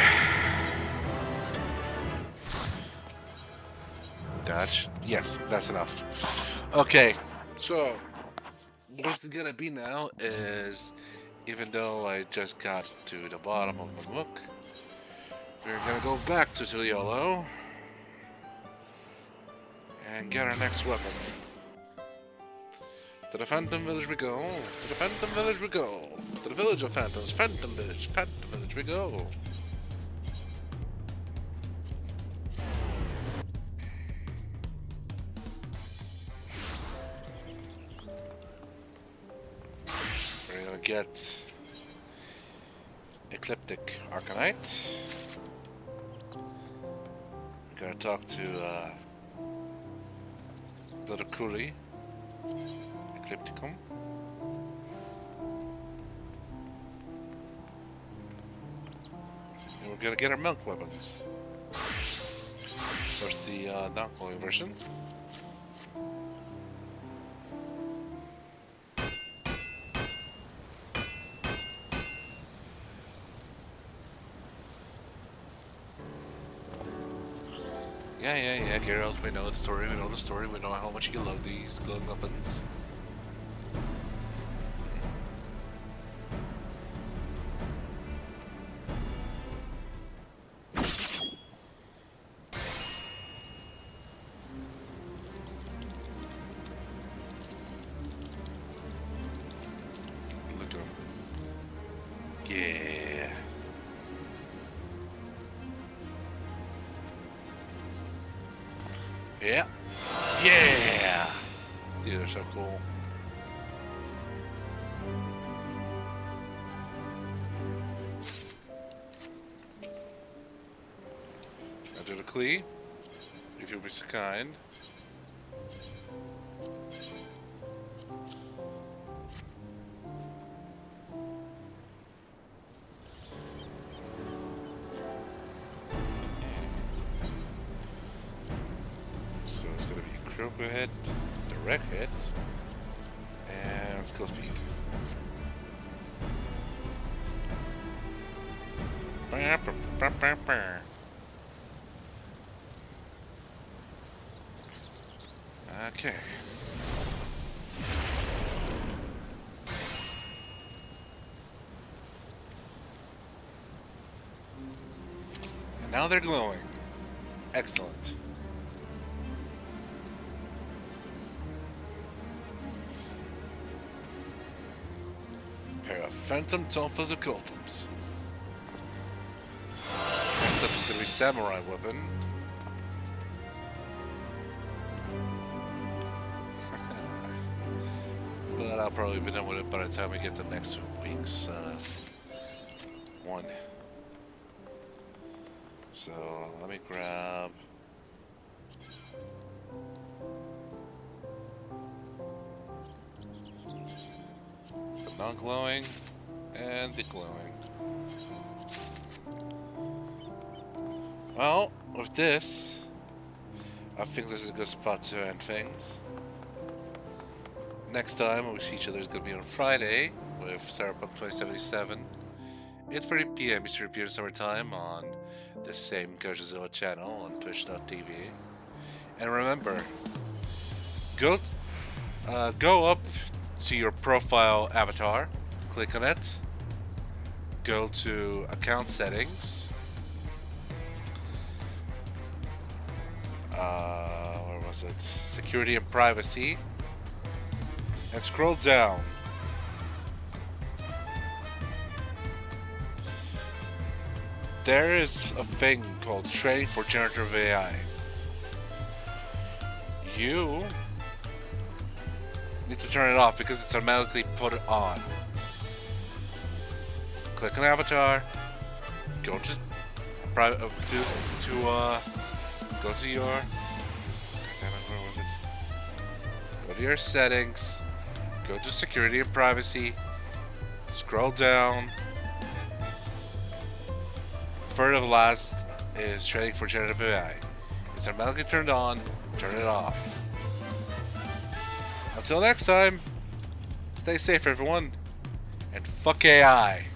Dodge. Yes, that's enough. Okay, so what's it gonna be now is, even though I just got to the bottom of the book, we're gonna go back to Tuliolo and get our next weapon. To the Phantom Village we go. To the Phantom Village we go. To the Village of Phantoms. Phantom Village we go. We're gonna get Ecliptic Arcanite. We're gonna talk to Little Cooley. Eclipticum. And we're gonna get our milk weapons. First, the non-glowing version. Yeah, Geralt, we know the story, we know how much you love these glowing weapons. Look at him. Yeah. Yeah. Yeah! Dude, they're so cool. I'll do the Klee, if you'll be so kind. So it's gonna be critical hit, direct hit, and skill speed. Okay. And now they're glowing. Excellent. Pair of Phantom Tonfa's Occultums. Next up is going to be Samurai Weapon. But I'll probably be done with it by the time we get to next week's one. So let me grab the non-glowing and the glowing. Well, with this, I think this is a good spot to end things. Next time we see each other is going to be on Friday with Cyberpunk 2077. 8:30 PM Eastern European Summer Time on the same Kaiju-Z channel on Twitch.tv. And remember, go up to your profile avatar, click on it, go to account settings. Where was it? Security and privacy. And scroll down. There is a thing called Training for Generative AI. You need to turn it off because it's automatically put it on. Click on Avatar. Go to go to your to your settings, go to security and privacy, scroll down. Third of last is training for generative AI. It's automatically turned on, turn it off. Until next time, stay safe everyone, and fuck AI.